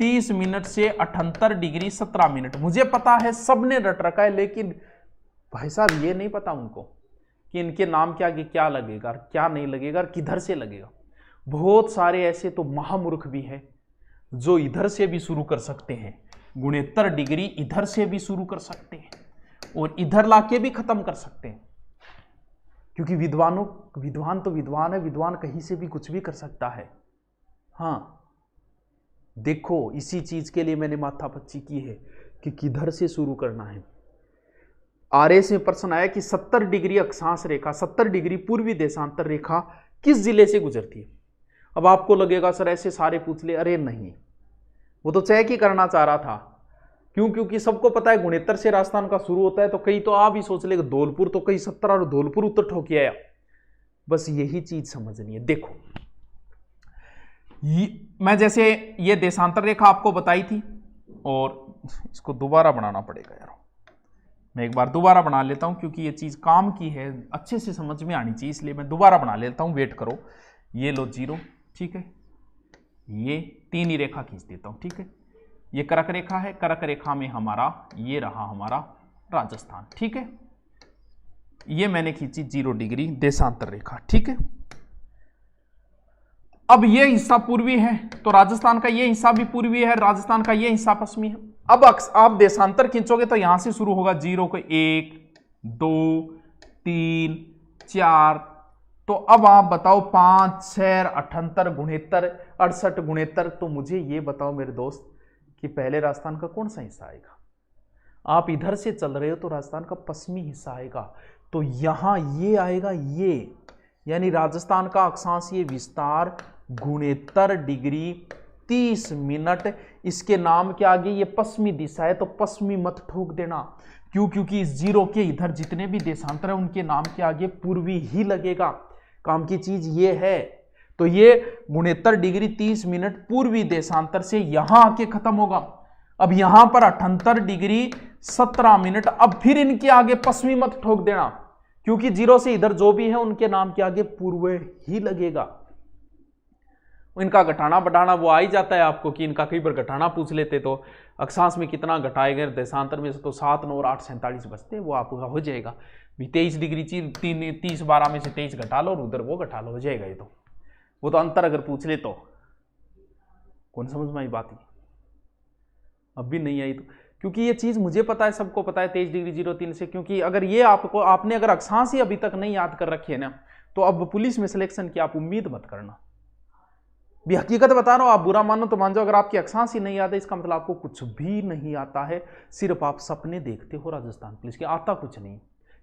30 मिनट से 78 डिग्री 17 मिनट। मुझे पता है, सबने रट रखा है, लेकिन भाई साहब ये नहीं पता उनको कि इनके नाम के आगे क्या लगेगा, क्या नहीं लगेगा, किधर से लगेगा। बहुत सारे ऐसे तो महामूर्ख भी हैं जो इधर से भी शुरू कर सकते हैं, 69 डिग्री इधर से भी शुरू कर सकते हैं और इधर लाके भी खत्म कर सकते हैं, क्योंकि विद्वान तो विद्वान है, विद्वान कहीं से भी कुछ भी कर सकता है। हाँ देखो, इसी चीज के लिए मैंने माथापच्ची की है कि किधर से शुरू करना है। आरएस में प्रश्न आया कि 70 डिग्री अक्षांश रेखा, 70 डिग्री पूर्वी देशांतर रेखा किस जिले से गुजरती है। अब आपको लगेगा सर ऐसे सारे पूछ ले, अरे नहीं, वो तो चेक ही करना चाह रहा था। क्यों, क्योंकि सबको पता है 69 से राजस्थान का शुरू होता है, तो कई तो आप ही सोच ले धौलपुर, तो कई 70 और धौलपुर उत्तर ठोकी आया। बस यही चीज समझनी है। देखो मैं जैसे ये देशांतर रेखा आपको बताई थी, और इसको दोबारा बनाना पड़ेगा यार, मैं एक बार दोबारा बना लेता हूं क्योंकि ये चीज काम की है, अच्छे से समझ में आनी चाहिए, इसलिए मैं दोबारा बना लेता हूं। वेट करो, ये लो 0, ठीक है, ये 3 ही रेखा खींच देता हूं, ठीक है। ये कर्क रेखा है, कर्क रेखा में हमारा ये रहा हमारा राजस्थान, ठीक है। ये मैंने खींची 0 डिग्री देशांतर रेखा, ठीक है। अब ये हिस्सा पूर्वी है, तो राजस्थान का ये हिस्सा भी पूर्वी है, राजस्थान का ये हिस्सा पश्चिमी है। अब आप देशांतर खींचोगे तो यहां से शुरू होगा 0 को 1 2 3 4, तो अब आप बताओ 5 6 78 69 68 69, तो मुझे ये बताओ मेरे दोस्त कि पहले राजस्थान का कौन सा हिस्सा आएगा। आप इधर से चल रहे हो तो राजस्थान का पश्चिमी हिस्सा आएगा, तो यहां ये आएगा, ये यानी राजस्थान का अक्षांशीय विस्तार 69 डिग्री 30 मिनट। इसके नाम के आगे ये पश्चिमी दिशा है तो पश्चिमी मत ठोक देना, क्यों? क्योंकि इस जीरो के इधर जितने भी देशांतर है उनके नाम के आगे पूर्वी ही लगेगा। काम की चीज ये है। तो ये 69 डिग्री 30 मिनट पूर्वी देशांतर से यहां आके खत्म होगा। अब यहां पर 78 डिग्री 17 मिनट। अब फिर इनके आगे पश्चिमी मत ठोक देना, क्योंकि जीरो से इधर जो भी है उनके नाम के आगे पूर्व ही लगेगा। इनका घटाना बढ़ाना वो आ ही जाता है आपको कि इनका कई बार घटाना पूछ लेते तो अक्षांश में कितना घटाएंगे देशांतर में से, तो 7, 9 और 8 47 बचते, वो आपका हो जाएगा। 23 डिग्री 30 12 में से 23 घटा लो और उधर वो घटा लो, हो जाएगा। ये तो वो तो अंतर अगर पूछ ले तो कौन समझ में आई बात? अब भी नहीं आई तो, क्योंकि ये चीज मुझे पता है, सबको पता है 23 डिग्री 03 से, क्योंकि अगर ये आपने अगर अक्षांश ही अभी तक नहीं याद कर रखी है ना, तो अब पुलिस में सिलेक्शन की आप उम्मीद मत करना। भी हकीकत बता रहा हूं, आप बुरा मानो तो मान जाओ, अगर आपकी अक्षांश ही नहीं याद है इसका मतलब आपको कुछ भी नहीं आता है, सिर्फ आप सपने देखते हो राजस्थान पुलिस के, आता कुछ नहीं।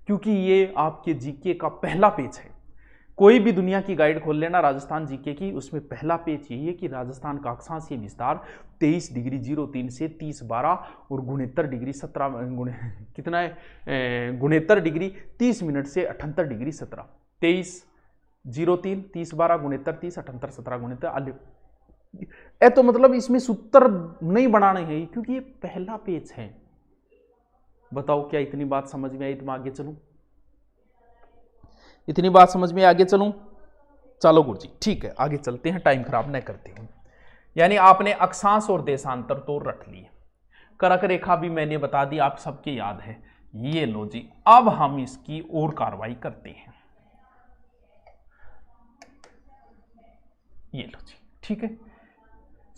क्योंकि ये आपके जीके का पहला पेज है। कोई भी दुनिया की गाइड खोल लेना राजस्थान जीके की, उसमें पहला पेज यही है कि राजस्थान का अक्षांशीय विस्तार 23 डिग्री 03 से 30 12 और 69 डिग्री 17 कितना है 69 डिग्री 30 मिनट से 78 डिग्री 17 23 03 30 12 69 30 78 17 69 तो मतलब इसमें सूत्र नहीं बनाने हैं क्योंकि ये पहला पेज है। बताओ क्या इतनी बात समझ में आई? तो मैं आगे चलूं, इतनी बात समझ में आगे चलूं? चलो गुरुजी ठीक है, आगे चलते हैं, टाइम खराब न करते हैं। यानी आपने अक्षांश और देशांतर तो रट लिए, करक रेखा भी मैंने बता दी, आप सबके याद है। ये लो जी, अब हम इसकी और कार्रवाई करते हैं। ये लो जी, ठीक है।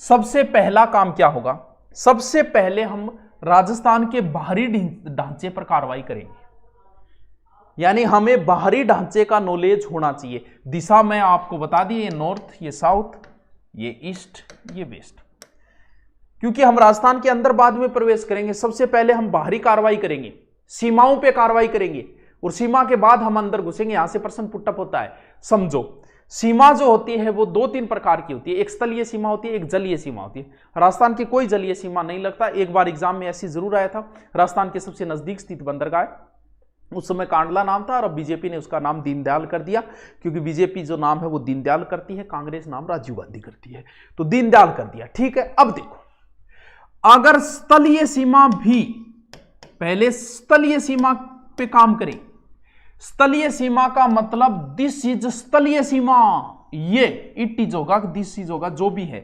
सबसे पहला काम क्या होगा? सबसे पहले हम राजस्थान के बाहरी ढांचे पर कार्रवाई करेंगे। यानी हमें बाहरी ढांचे का नॉलेज होना चाहिए। दिशा मैं आपको बता दी, ये नॉर्थ, ये साउथ, ये ईस्ट, ये वेस्ट। क्योंकि हम राजस्थान के अंदर बाद में प्रवेश करेंगे, सबसे पहले हम बाहरी कार्रवाई करेंगे, सीमाओं पे कार्रवाई करेंगे, और सीमा के बाद हम अंदर घुसेंगे। यहां से प्रश्न पुटअप होता है। समझो, सीमा जो होती है वो 2-3 प्रकार की होती है। एक स्थलीय सीमा होती है, एक जलीय सीमा होती है। राजस्थान की कोई जलीय सीमा नहीं लगता। एक बार एग्जाम में ऐसी जरूर आया था। राजस्थान के सबसे नजदीक स्थित बंदरगाह, उस समय कांडला नाम था और अब बीजेपी ने उसका नाम दीनदयाल कर दिया, क्योंकि बीजेपी जो नाम है वो दीनदयाल करती है, कांग्रेस नाम राजीव गांधी करती है, तो दीनदयाल कर दिया। ठीक है, अब देखो, अगर स्थलीय सीमा भी, पहले स्थलीय सीमा पे काम करें। स्थलीय सीमा का मतलब दिस इज स्थलीय सीमा, ये इट इज होगा, दिस इज होगा, जो भी है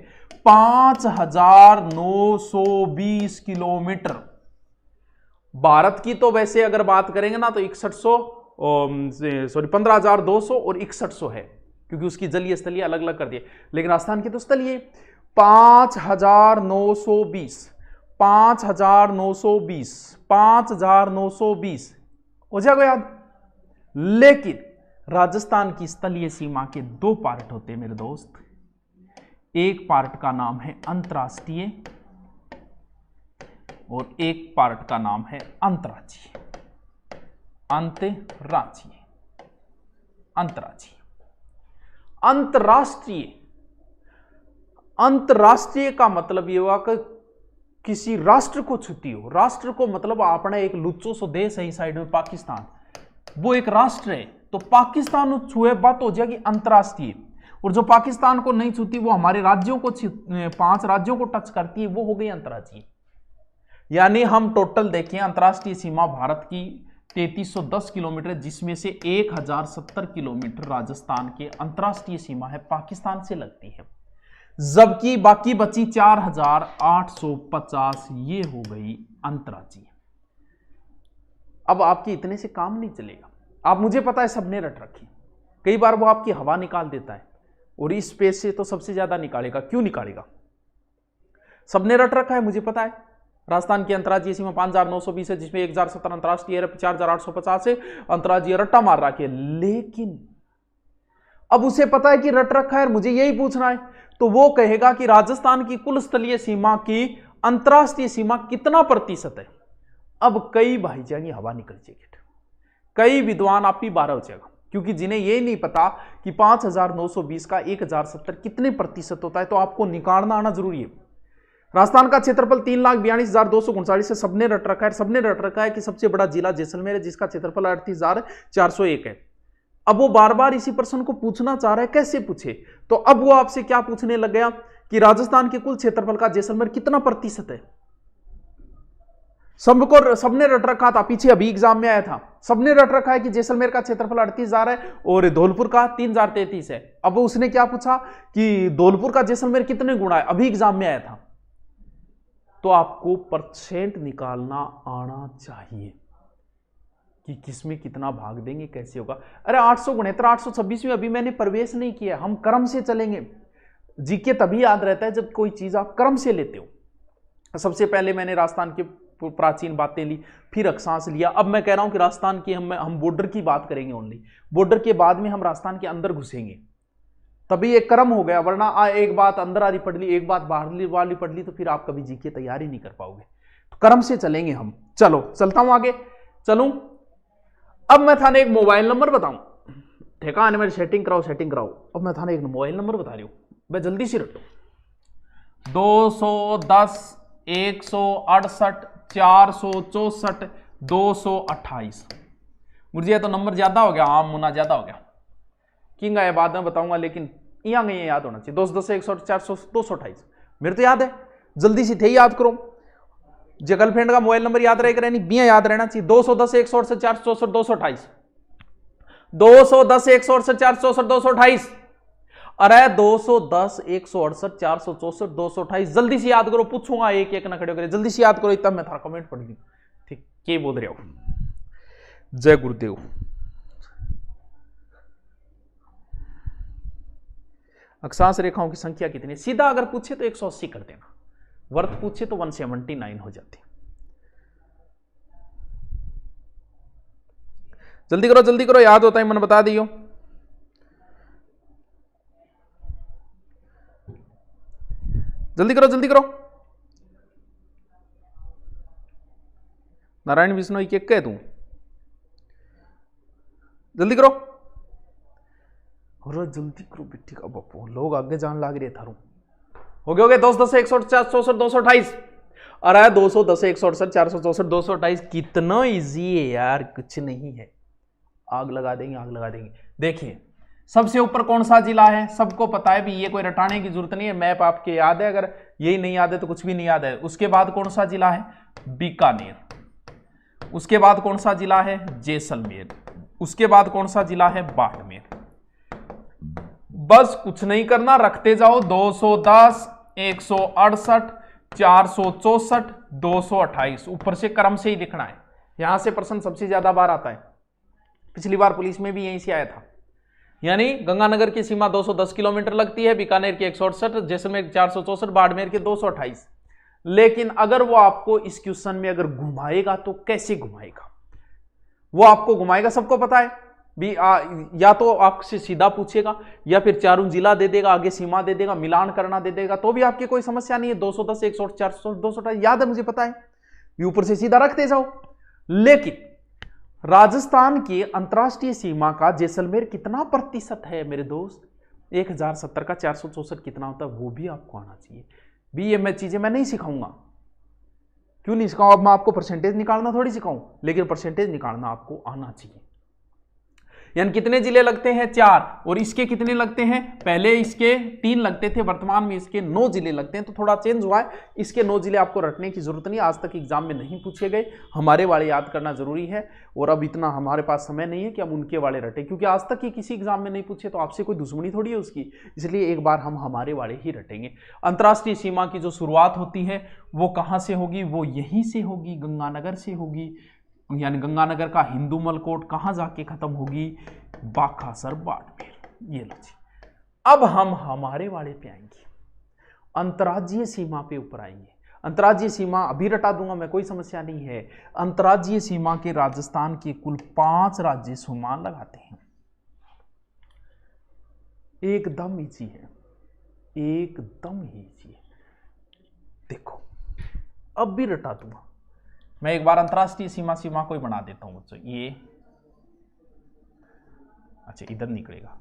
5920 किलोमीटर। भारत की तो वैसे अगर बात करेंगे ना तो 15,200 और 6100 है, क्योंकि उसकी जलीय स्थलीय अलग अलग कर दिए। लेकिन राजस्थान की तो स्थलीय 5920 5920 हो जाएगा याद। लेकिन राजस्थान की स्थलीय सीमा के 2 पार्ट होते हैं मेरे दोस्त। एक पार्ट का नाम है अंतर्राष्ट्रीय और एक पार्ट का नाम है अंतर्राज्यीय। अंतर्राष्ट्रीय का मतलब ये हुआ कि किसी राष्ट्र को छूती हो। राष्ट्र को मतलब अपना एक लुच्चो सो देश है इस साइड में पाकिस्तान, वो एक राष्ट्र है, तो पाकिस्तान छुए बात हो जाएगी अंतर्राष्ट्रीय। और जो पाकिस्तान को नहीं छूती वो हमारे राज्यों को 5 राज्यों को टच करती है, वो हो गई अंतर्राज्यीय। यानी हम टोटल देखें, अंतर्राष्ट्रीय सीमा भारत की 3310 किलोमीटर, जिसमें से 1070 किलोमीटर राजस्थान के अंतर्राष्ट्रीय सीमा है, पाकिस्तान से लगती है, जबकि बाकी बची 4850 ये हो गई अंतर्राज्यीय। अब आपके इतने से काम नहीं चलेगा। आप, मुझे पता है सबने रट रखी, कई बार वो आपकी हवा निकाल देता है, और इस पेज से तो सबसे ज्यादा निकालेगा। क्यों निकालेगा? सबने रट रखा है, मुझे पता है। राजस्थान की अंतर्राज्यीय सीमा 5920 है, जिसमें 1070 अंतर्राष्ट्रीय है, 4850 है अंतर्राज्यीय, रट्टा मार रखी है। लेकिन अब उसे पता है कि रट रखा है, मुझे यही पूछना है, तो वो कहेगा कि राजस्थान की कुल स्थलीय सीमा की अंतर्राष्ट्रीय सीमा कितना प्रतिशत है। अब कई भाई जाएंगे, हवा निकल जाएगी, कई विद्वान आप ही 12 हो जाएगा। क्योंकि जिन्हें ये नहीं पता कि 5920 का 1070 कितने प्रतिशत होता है, तो आपको निकालना आना जरूरी है। राजस्थान का क्षेत्रफल 3,42,239 है। सबने रट रखा है, सबने रट रखा है कि सबसे बड़ा जिला जैसलमेर है, जिसका क्षेत्रफल 38,401 है। अब वो बार बार इसी प्रश्न को पूछना चाह रहा है, कैसे पूछे? तो अब वो आपसे क्या पूछने लग गया कि राजस्थान के कुल क्षेत्रफल का जैसलमेर कितना प्रतिशत है। सबने रट रखा था, पीछे अभी एग्जाम में आया था, सबने रट रखा है कि जैसलमेर का क्षेत्रफल 38,000 है और धौलपुर का 3,033 है। अब उसने क्या पूछा कि धौलपुर का जैसलमेर कितने गुणा है, अभी एग्जाम में आया था। तो आपको परसेंट निकालना आना चाहिए कि किसमें कितना भाग देंगे, कैसे होगा। अरे 869 826 में अभी मैंने प्रवेश नहीं किया, हम क्रम से चलेंगे। जीके तभी याद रहता है जब कोई चीज आप क्रम से लेते हो। सबसे पहले मैंने राजस्थान की प्राचीन बातें ली, फिर अक्षांश लिया। अब मैं कह रहा हूं कि राजस्थान की हम बॉर्डर की बात करेंगे ओनली, बॉर्डर के बाद में हम राजस्थान के अंदर घुसेंगे, तभी एक क्रम हो गया। वरना एक बात अंदर वाली पढ़ ली, एक बात बाहर वाली पढ़ ली, तो फिर आप कभी जीके तैयारी नहीं कर पाओगे। तो क्रम से चलेंगे हम। चलो चलता हूं आगे, चलूं। अब मैं थाने एक मोबाइल नंबर बताऊं, ठेका आने में सेटिंग कराओ सेटिंग कराओ। अब मैं थाने एक मोबाइल नंबर बता रही हूं, मैं जल्दी से रटो। 210 168 464 228। मुझे ये तो नंबर ज्यादा हो गया, आम मुना ज्यादा हो गया, किंग आया बाद में बताऊंगा, लेकिन यहां गई याद होना चाहिए। 210 168 400 228 मेरे तो याद है, जल्दी से थे याद करो। जो गर्लफ्रेंड का मोबाइल नंबर याद रहेगा नहीं, बिया याद रहना चाहिए। 210 168 464 228, 210 168 464 228। अरे 210 168 464 228 जल्दी से याद करो, पूछूंगा एक एक ना खड़े होकर, जल्दी से याद करो, इतना मैं थारा कमेंट पढ़ ली। ठीक, क्या बोल रहे हो? जय गुरुदेव। अक्षांश रेखाओं की संख्या कितनी है? सीधा अगर पूछे तो 180 कर देना, वर्त पूछे तो 179 हो जाती। जल्दी करो, याद होता है मैंने बता दियो। जल्दी करो। नारायण विष्णु एक कह दूं, जल्दी करो। और जल्दी करो बिट्टी का बापू, लोग आगे जान लाग रहे थारू। हो गए 210 168 464 228। अरे 210 168 464 228 कितना इजी है यार, कुछ नहीं है। आग लगा देंगे। देखिए सबसे ऊपर कौन सा जिला है, सबको पता है भी, ये कोई रटाने की जरूरत नहीं है, मैप आपके याद है, अगर यही नहीं याद है तो कुछ भी नहीं याद है। उसके बाद कौन सा जिला है? बीकानेर। उसके बाद कौन सा जिला है? जैसलमेर। उसके बाद कौन सा जिला है? बाड़मेर। बस कुछ नहीं करना, रखते जाओ। 210 168 464 228 ऊपर से क्रम से ही लिखना है। यहां से प्रश्न सबसे ज्यादा बार आता है, पिछली बार पुलिस में भी यहीं से आया था। यानी गंगानगर की सीमा 210 किलोमीटर लगती है, बीकानेर की 168, जैसलमेर 464, बाड़मेर के 228। लेकिन अगर वो आपको इस क्वेश्चन में अगर घुमाएगा तो कैसे घुमाएगा? वो आपको घुमाएगा, सबको पता है भी, या तो आपसे सीधा पूछेगा या फिर चारों जिला दे देगा, आगे सीमा दे देगा, मिलान करना दे देगा, तो भी आपकी कोई समस्या नहीं है। 210 168 464 228 याद है, मुझे पता है, ऊपर से सीधा रखते जाओ। लेकिन राजस्थान की अंतरराष्ट्रीय सीमा का जैसलमेर कितना प्रतिशत है मेरे दोस्त? 1070 का 464 कितना होता है, वो भी आपको आना चाहिए भी। ये चीजें मैं नहीं सिखाऊंगा, क्यों नहीं सिखाऊं? अब मैं आपको परसेंटेज निकालना थोड़ी सिखाऊं, लेकिन परसेंटेज निकालना आपको आना चाहिए। यानी कितने जिले लगते हैं? 4। और इसके कितने लगते हैं? पहले इसके 3 लगते थे, वर्तमान में इसके 9 जिले लगते हैं, तो थोड़ा चेंज हुआ है। इसके 9 जिले आपको रटने की जरूरत नहीं, आज तक एग्जाम में नहीं पूछे गए। हमारे वाले याद करना जरूरी है, और अब इतना हमारे पास समय नहीं है कि हम उनके वाले रटे, क्योंकि आज तक ही किसी एग्जाम में नहीं पूछे, तो आपसे कोई दुश्मनी थोड़ी है उसकी। इसलिए एक बार हम हमारे वाले ही रटेंगे। अंतर्राष्ट्रीय सीमा की जो शुरुआत होती है वो कहाँ से होगी? वो यहीं से होगी, गंगानगर से होगी। यानी गंगानगर का हिंदू मलकोट कहां जाके खत्म होगी? बाखासर बाड़मेर। ये लो जी। अब हम हमारे वाले पे आएंगे, अंतर्राज्यीय सीमा पे ऊपर आएंगे। अंतर्राज्यीय सीमा अभी रटा दूंगा मैं, कोई समस्या नहीं है। अंतर्राज्यीय सीमा के राजस्थान के कुल 5 राज्य सुमान लगाते हैं। एकदम इजी है, एकदम ही इजी है। देखो अब भी रटा दूंगा मैं, एक बार अंतरराष्ट्रीय सीमा को ही बना देता हूं बच्चों। ये अच्छा इधर निकलेगा,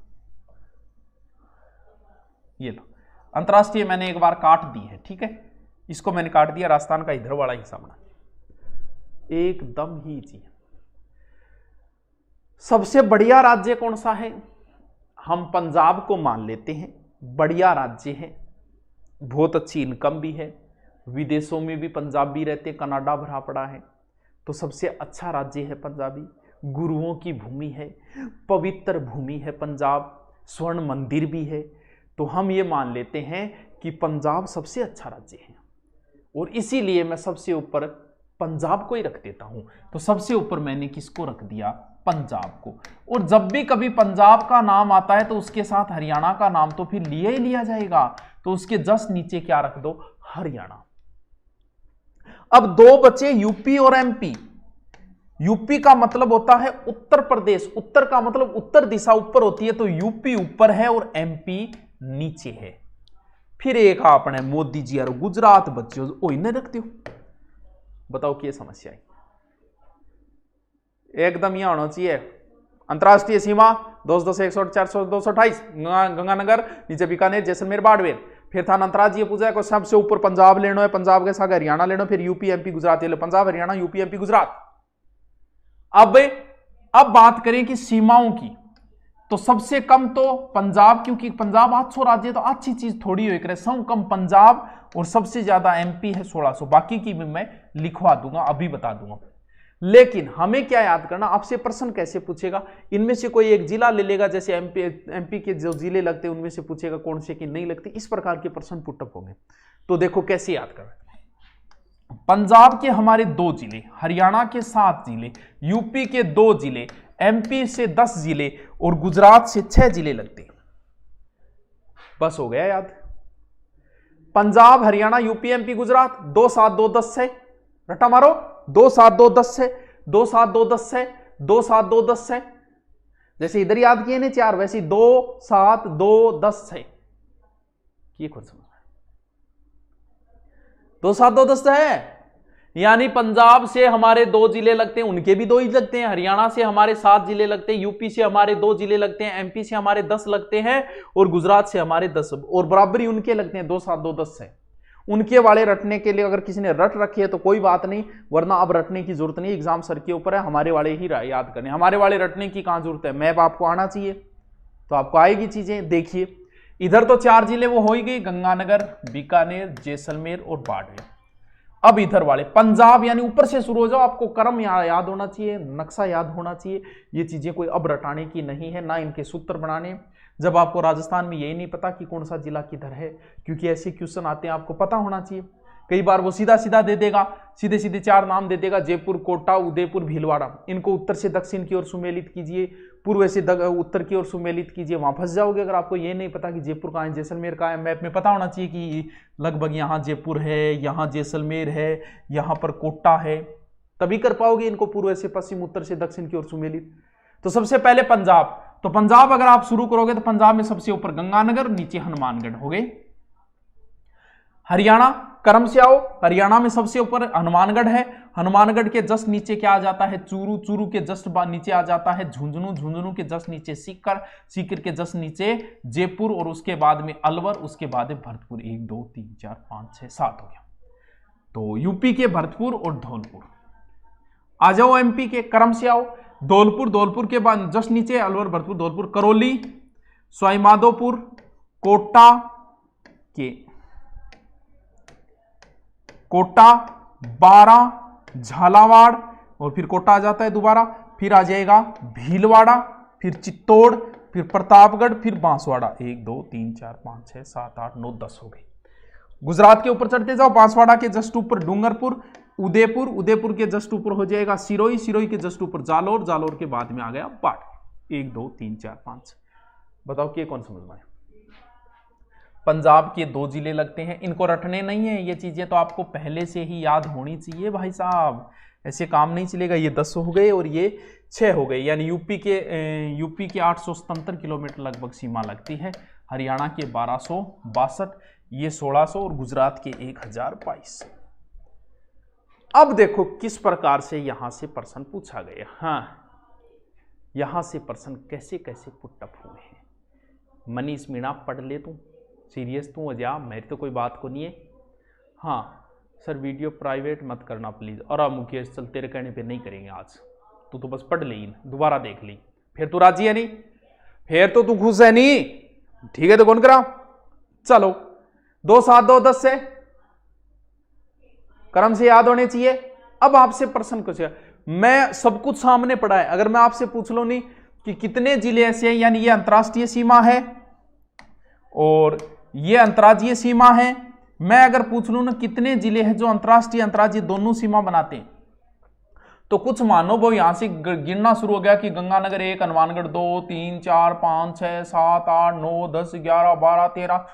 ये लो अंतरराष्ट्रीय मैंने एक बार काट दी है, ठीक है, इसको मैंने काट दिया, राजस्थान का इधर वाला हिस्सा बना, एकदम ही जी। सबसे बढ़िया राज्य कौन सा है? हम पंजाब को मान लेते हैं, बढ़िया राज्य है, बहुत अच्छी इनकम भी है, विदेशों में भी पंजाबी रहते, कनाडा भरा पड़ा है, तो सबसे अच्छा राज्य है पंजाबी। गुरुओं की भूमि है, पवित्र भूमि है पंजाब, स्वर्ण मंदिर भी है, तो हम ये मान लेते हैं कि पंजाब सबसे अच्छा राज्य है, और इसीलिए मैं सबसे ऊपर पंजाब को ही रख देता हूं। तो सबसे ऊपर मैंने किसको रख दिया? पंजाब को। और जब भी कभी पंजाब का नाम आता है तो उसके साथ हरियाणा का नाम तो फिर लिया ही लिया जाएगा, तो उसके जस्ट नीचे क्या रख दो? हरियाणा। अब दो बचे यूपी और एमपी। यूपी का मतलब होता है उत्तर प्रदेश, उत्तर का मतलब उत्तर दिशा ऊपर होती है, तो यूपी ऊपर है और एमपी नीचे है। फिर एक आपने मोदी जी और गुजरात बच्चों ओ इन्हें रखते हो, बताओ क्या समस्या है? एकदम यहां होना चाहिए अंतरराष्ट्रीय सीमा 210 100 400 228 गंगानगर, नीचे बीकानेर जैसलमेर बाड़मेर। फिर था अंतरराज्यीय पूछा को सबसे ऊपर पंजाब लेना है, पंजाब के साथ हरियाणा लेना, फिर यूपी एमपी गुजरात ले लो, पंजाब हरियाणा यूपी एमपी गुजरात। अब बात करें कि सीमाओं की, तो सबसे कम तो पंजाब, क्योंकि पंजाब 800 राज्य, तो अच्छी चीज थोड़ी हो करे, सब कम पंजाब, और सबसे ज्यादा एमपी है 1600, बाकी की भी मैं लिखवा दूंगा, अभी बता दूंगा। लेकिन हमें क्या याद करना, आपसे प्रश्न कैसे पूछेगा? इनमें से कोई एक जिला ले लेगा, जैसे एमपी के जो जिले लगते हैं उनमें से पूछेगा कौन से की नहीं लगती, इस प्रकार के प्रश्न पुटअप होंगे। तो देखो कैसे याद कर, पंजाब के हमारे 2 जिले, हरियाणा के 7 जिले, यूपी के 2 जिले, एमपी से 10 जिले और गुजरात से 6 जिले लगते हैं। बस हो गया याद। पंजाब हरियाणा यूपी एमपी गुजरात 2 7 2 10 से रट्टा मारो, 2 7 2 10 से 2 7 2 10 से 2 7 2 10 से, जैसे इधर याद किए ने 4, वैसे 2 7 2 10 से ये खुद समझ 2 7 2 10 है, यानी पंजाब से हमारे 2 जिले लगते हैं, उनके भी 2 ही लगते हैं, हरियाणा से हमारे 7 जिले लगते हैं, यूपी से हमारे 2 जिले लगते हैं, एमपी से हमारे 10 लगते हैं और गुजरात से हमारे 10, और बराबरी उनके लगते हैं 2 7 2 10 से। उनके वाले रटने के लिए अगर किसी ने रट रखी है तो कोई बात नहीं, वरना अब रटने की जरूरत नहीं, एग्जाम सर के ऊपर है, हमारे वाले ही याद करने, हमारे वाले रटने की कहां जरूरत है? मैप आपको आना चाहिए तो आपको आएगी चीजें। देखिए इधर तो 4 जिले वो हो ही गई, गंगानगर, बीकानेर, जैसलमेर और बाड़मेर। अब इधर वाले पंजाब, यानी ऊपर से शुरू हो जाओ, आपको क्रम याद होना चाहिए, नक्शा याद होना चाहिए, ये चीजें कोई अब रटाने की नहीं है, ना इनके सूत्र बनाने। जब आपको राजस्थान में यही नहीं पता कि कौन सा जिला किधर है, क्योंकि ऐसे क्वेश्चन आते हैं, आपको पता होना चाहिए। कई बार वो सीधा सीधा दे देगा, सीधे सीधे 4 नाम दे देगा, जयपुर, कोटा, उदयपुर, भीलवाड़ा, इनको उत्तर से दक्षिण की ओर सुमेलित कीजिए, पूर्व से उत्तर की ओर सुमेलित कीजिए, वहां फंस जाओगे अगर आपको ये नहीं पता कि जयपुर कहाँ है, जैसलमेर कहाँ है। मैप में पता होना चाहिए कि लगभग यहाँ जयपुर है, यहाँ जैसलमेर है, यहाँ पर कोटा है, तभी कर पाओगे इनको पूर्व से पश्चिम, उत्तर से दक्षिण की ओर सुमेलित। तो सबसे पहले पंजाब, तो पंजाब अगर आप शुरू करोगे तो पंजाब में सबसे ऊपर गंगानगर, नीचे हनुमानगढ़ हो गए। हरियाणा क्रम से आओ, हरियाणा में सबसे ऊपर हनुमानगढ़ है, हनुमानगढ़ के जस्ट नीचे क्या आ जाता है? चूरू, चूरू के जस्ट नीचे आ जाता है झुंझुनू, झुंझुनू के जस्ट नीचे सीकर, सीकर के जस्ट नीचे जयपुर, और उसके बाद में अलवर, उसके बाद भरतपुर। 1 2 3 4 5 6 7 हो गया। तो यूपी के भरतपुर और धौलपुर। आ जाओ एमपी के क्रम से आओ, धौलपुर, धौलपुर के बाद जस्ट नीचे अलवर, भरतपुर, धौलपुर, करौली, सवाईमाधोपुर, कोटा के कोटा, बारा, झालावाड़, और फिर कोटा आ जाता है दोबारा, फिर आ जाएगा भीलवाड़ा, फिर चित्तौड़, फिर प्रतापगढ़, फिर बांसवाड़ा। 1 2 3 4 5 6 7 8 9 10 हो गए। गुजरात के ऊपर चढ़ते जाओ, बांसवाड़ा के जस्ट ऊपर डूंगरपुर, उदयपुर, उदयपुर के जस्ट ऊपर हो जाएगा सिरोही, सिरोही के जस्ट ऊपर जालोर, जालोर के बाद में आ गया बाढ़। 1 2 3 4 5। बताओ कि कौन समझ में आया? पंजाब के 2 जिले लगते हैं, इनको रटने नहीं है, ये चीजें तो आपको पहले से ही याद होनी चाहिए भाई साहब, ऐसे काम नहीं चलेगा। ये 10 हो गए और ये 6 हो गए, यानी यूपी के 877 किलोमीटर लगभग सीमा लगती है, हरियाणा के 1262, ये 1600, और गुजरात के 1022। अब देखो किस प्रकार से यहां से प्रश्न पूछा गया। हाँ यहां से प्रश्न कैसे कैसे पुटअप हुए हैं। मनीष मीणा पढ़ ले तू, सीरियस तू अजा, मेरी तो कोई बात को नहीं है। हाँ सर वीडियो प्राइवेट मत करना प्लीज़। और मुकेश चल तेरे कहने पे नहीं करेंगे आज, तू तो बस पढ़ ले, दोबारा देख ली, फिर तू राजी है नहीं, फिर तो तू खुश है नहीं, ठीक है तो कौन करा। चलो 2 7 2 10 से क्रम से याद होने चाहिए। अब आपसे प्रश्न कुछ है, मैं सब कुछ सामने पड़ा है, अगर मैं आपसे पूछ लो नहीं कि कितने जिले ऐसे हैं, यानी ये अंतर्राष्ट्रीय सीमा है और ये अंतर्राज्यीय सीमा है, मैं अगर पूछ लूं ना कितने जिले हैं जो अंतर्राष्ट्रीय अंतर्राज्यीय दोनों सीमा बनाते हैं, तो कुछ मानो वो यहां से गिनना शुरू हो गया कि गंगानगर 1, हनुमानगढ़ 2, 3, 4, 5, 6, 7, 8, 9, 10, 11, 12, 13,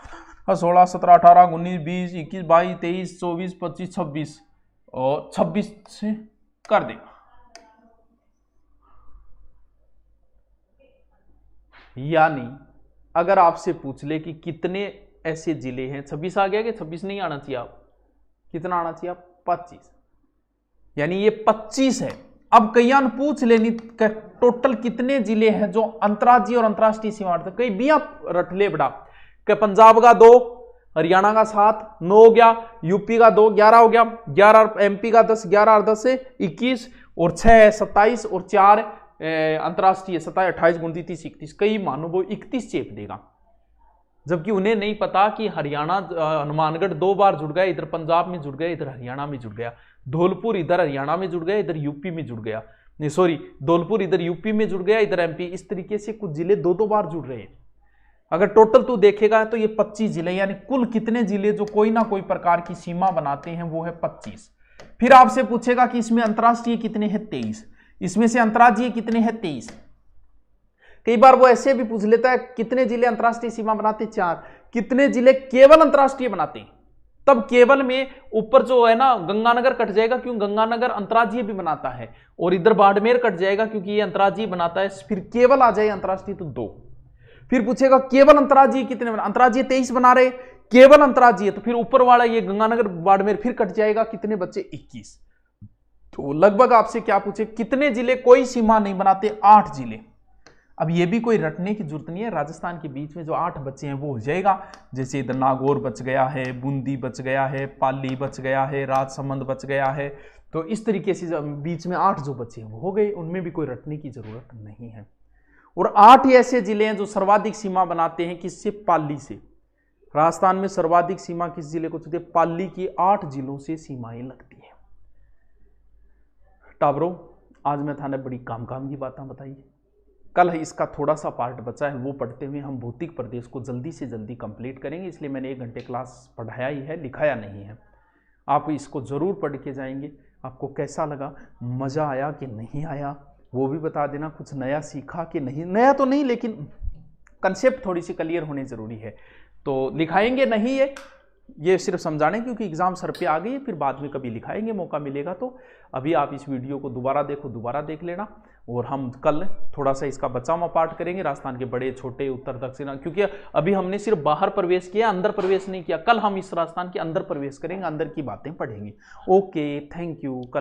16, 17, 18, 19, 20, 21, 22, 23, 24, 25, 26 और 26 से कर देगा। यानी अगर आपसे पूछ ले कि कितने ऐसे जिले हैं, 26 आ गया कि 26 नहीं आना चाहिए, आप कितना आना चाहिए, आप 25, यानी ये 25 है। अब कईयान पूछ लेनी टोटल कितने जिले हैं जो अंतर्राज्यीय और अंतर्राष्ट्रीय सीमा, कई भी आप रट ले बड़ा कि पंजाब का 2, हरियाणा का 7, 9 हो गया, यूपी का 2, 11 हो गया, 11 एमपी का 10, 11 और 10 से 21 और 6 27 और 4 अंतर्राष्ट्रीय 27, 28, 29, 30, 31, कई मानो वो 31 चेप देगा, जबकि उन्हें नहीं पता कि हरियाणा हनुमानगढ़ 2 बार जुड़ गया, इधर पंजाब में जुड़ गया, इधर हरियाणा में जुड़ गया, धौलपुर इधर हरियाणा में जुड़ गया, इधर यूपी में जुड़ गया, नहीं सॉरी धौलपुर इधर यूपी में जुड़ गया, इधर एमपी, इस तरीके से कुछ जिले 2 बार जुड़ रहे हैं। अगर टोटल तू देखेगा तो ये 25 जिले, यानी कुल कितने जिले जो कोई ना कोई प्रकार की सीमा बनाते हैं वो है 25। फिर आपसे पूछेगा कि इसमें अंतर्राष्ट्रीय कितने हैं, 23, इसमें से अंतर्राज्यीय कितने हैं, 23। कई बार वो ऐसे भी पूछ लेता है कितने जिले अंतर्राष्ट्रीय सीमा बनाते, 4, कितने जिले केवल अंतर्राष्ट्रीय बनाते हैं, तब केवल में ऊपर जो है ना गंगानगर कट जाएगा, क्यों गंगानगर अंतर्राज्यीय भी बनाता है, और इधर बाड़मेर कट जाएगा क्योंकि ये अंतर्राज्यीय बनाता है, फिर केवल आ जाए अंतर्राष्ट्रीय तो 2। फिर पूछेगा केवल अंतर्राज्यीय कितने बना, अंतर्राज्यीय 23 बना रहे, केवल अंतर्राज्यीय, तो फिर ऊपर वाला ये गंगानगर बाड़मेर फिर कट जाएगा, कितने बच्चे, 21। तो लगभग आपसे क्या पूछे, कितने जिले कोई सीमा नहीं बनाते, 8 जिले। अब ये भी कोई रटने की जरूरत नहीं है, राजस्थान के बीच में जो 8 बच्चे हैं वो हो जाएगा, जैसे इधर नागौर बच गया है, बूंदी बच गया है, पाली बच गया है, राजसमंद बच गया है, तो इस तरीके से बीच में 8 जो बच्चे हैं वो हो गए, उनमें भी कोई रटने की जरूरत नहीं है। और 8 ही ऐसे जिले हैं जो सर्वाधिक सीमा बनाते हैं, किससे, पाली से। राजस्थान में सर्वाधिक सीमा किस जिले को चलती है, पाली की 8 जिलों से सीमाएं लगती है। टाबरो आज मैं थाने बड़ी काम की बातें बताई, कल इसका थोड़ा सा पार्ट बचा है, वो पढ़ते हुए हम भौतिक प्रदेश को जल्दी से जल्दी कंप्लीट करेंगे, इसलिए मैंने 1 घंटे क्लास पढ़ाया ही है, लिखाया नहीं है। आप इसको ज़रूर पढ़ के जाएंगे। आपको कैसा लगा, मज़ा आया कि नहीं आया वो भी बता देना, कुछ नया सीखा कि नहीं, नया तो नहीं लेकिन कंसेप्ट थोड़ी सी क्लियर होनी ज़रूरी है। तो लिखाएंगे नहीं ये सिर्फ समझाने, क्योंकि एग्ज़ाम सर पे आ गई है, फिर बाद में कभी लिखाएंगे मौका मिलेगा तो। अभी आप इस वीडियो को दोबारा देखो, दोबारा देख लेना, और हम कल थोड़ा सा इसका बचा हुआ पार्ट करेंगे, राजस्थान के बड़े छोटे उत्तर दक्षिण, क्योंकि अभी हमने सिर्फ बाहर प्रवेश किया, अंदर प्रवेश नहीं किया। कल हम इस राजस्थान के अंदर प्रवेश करेंगे, अंदर की बातें पढ़ेंगे। Okay, thank you.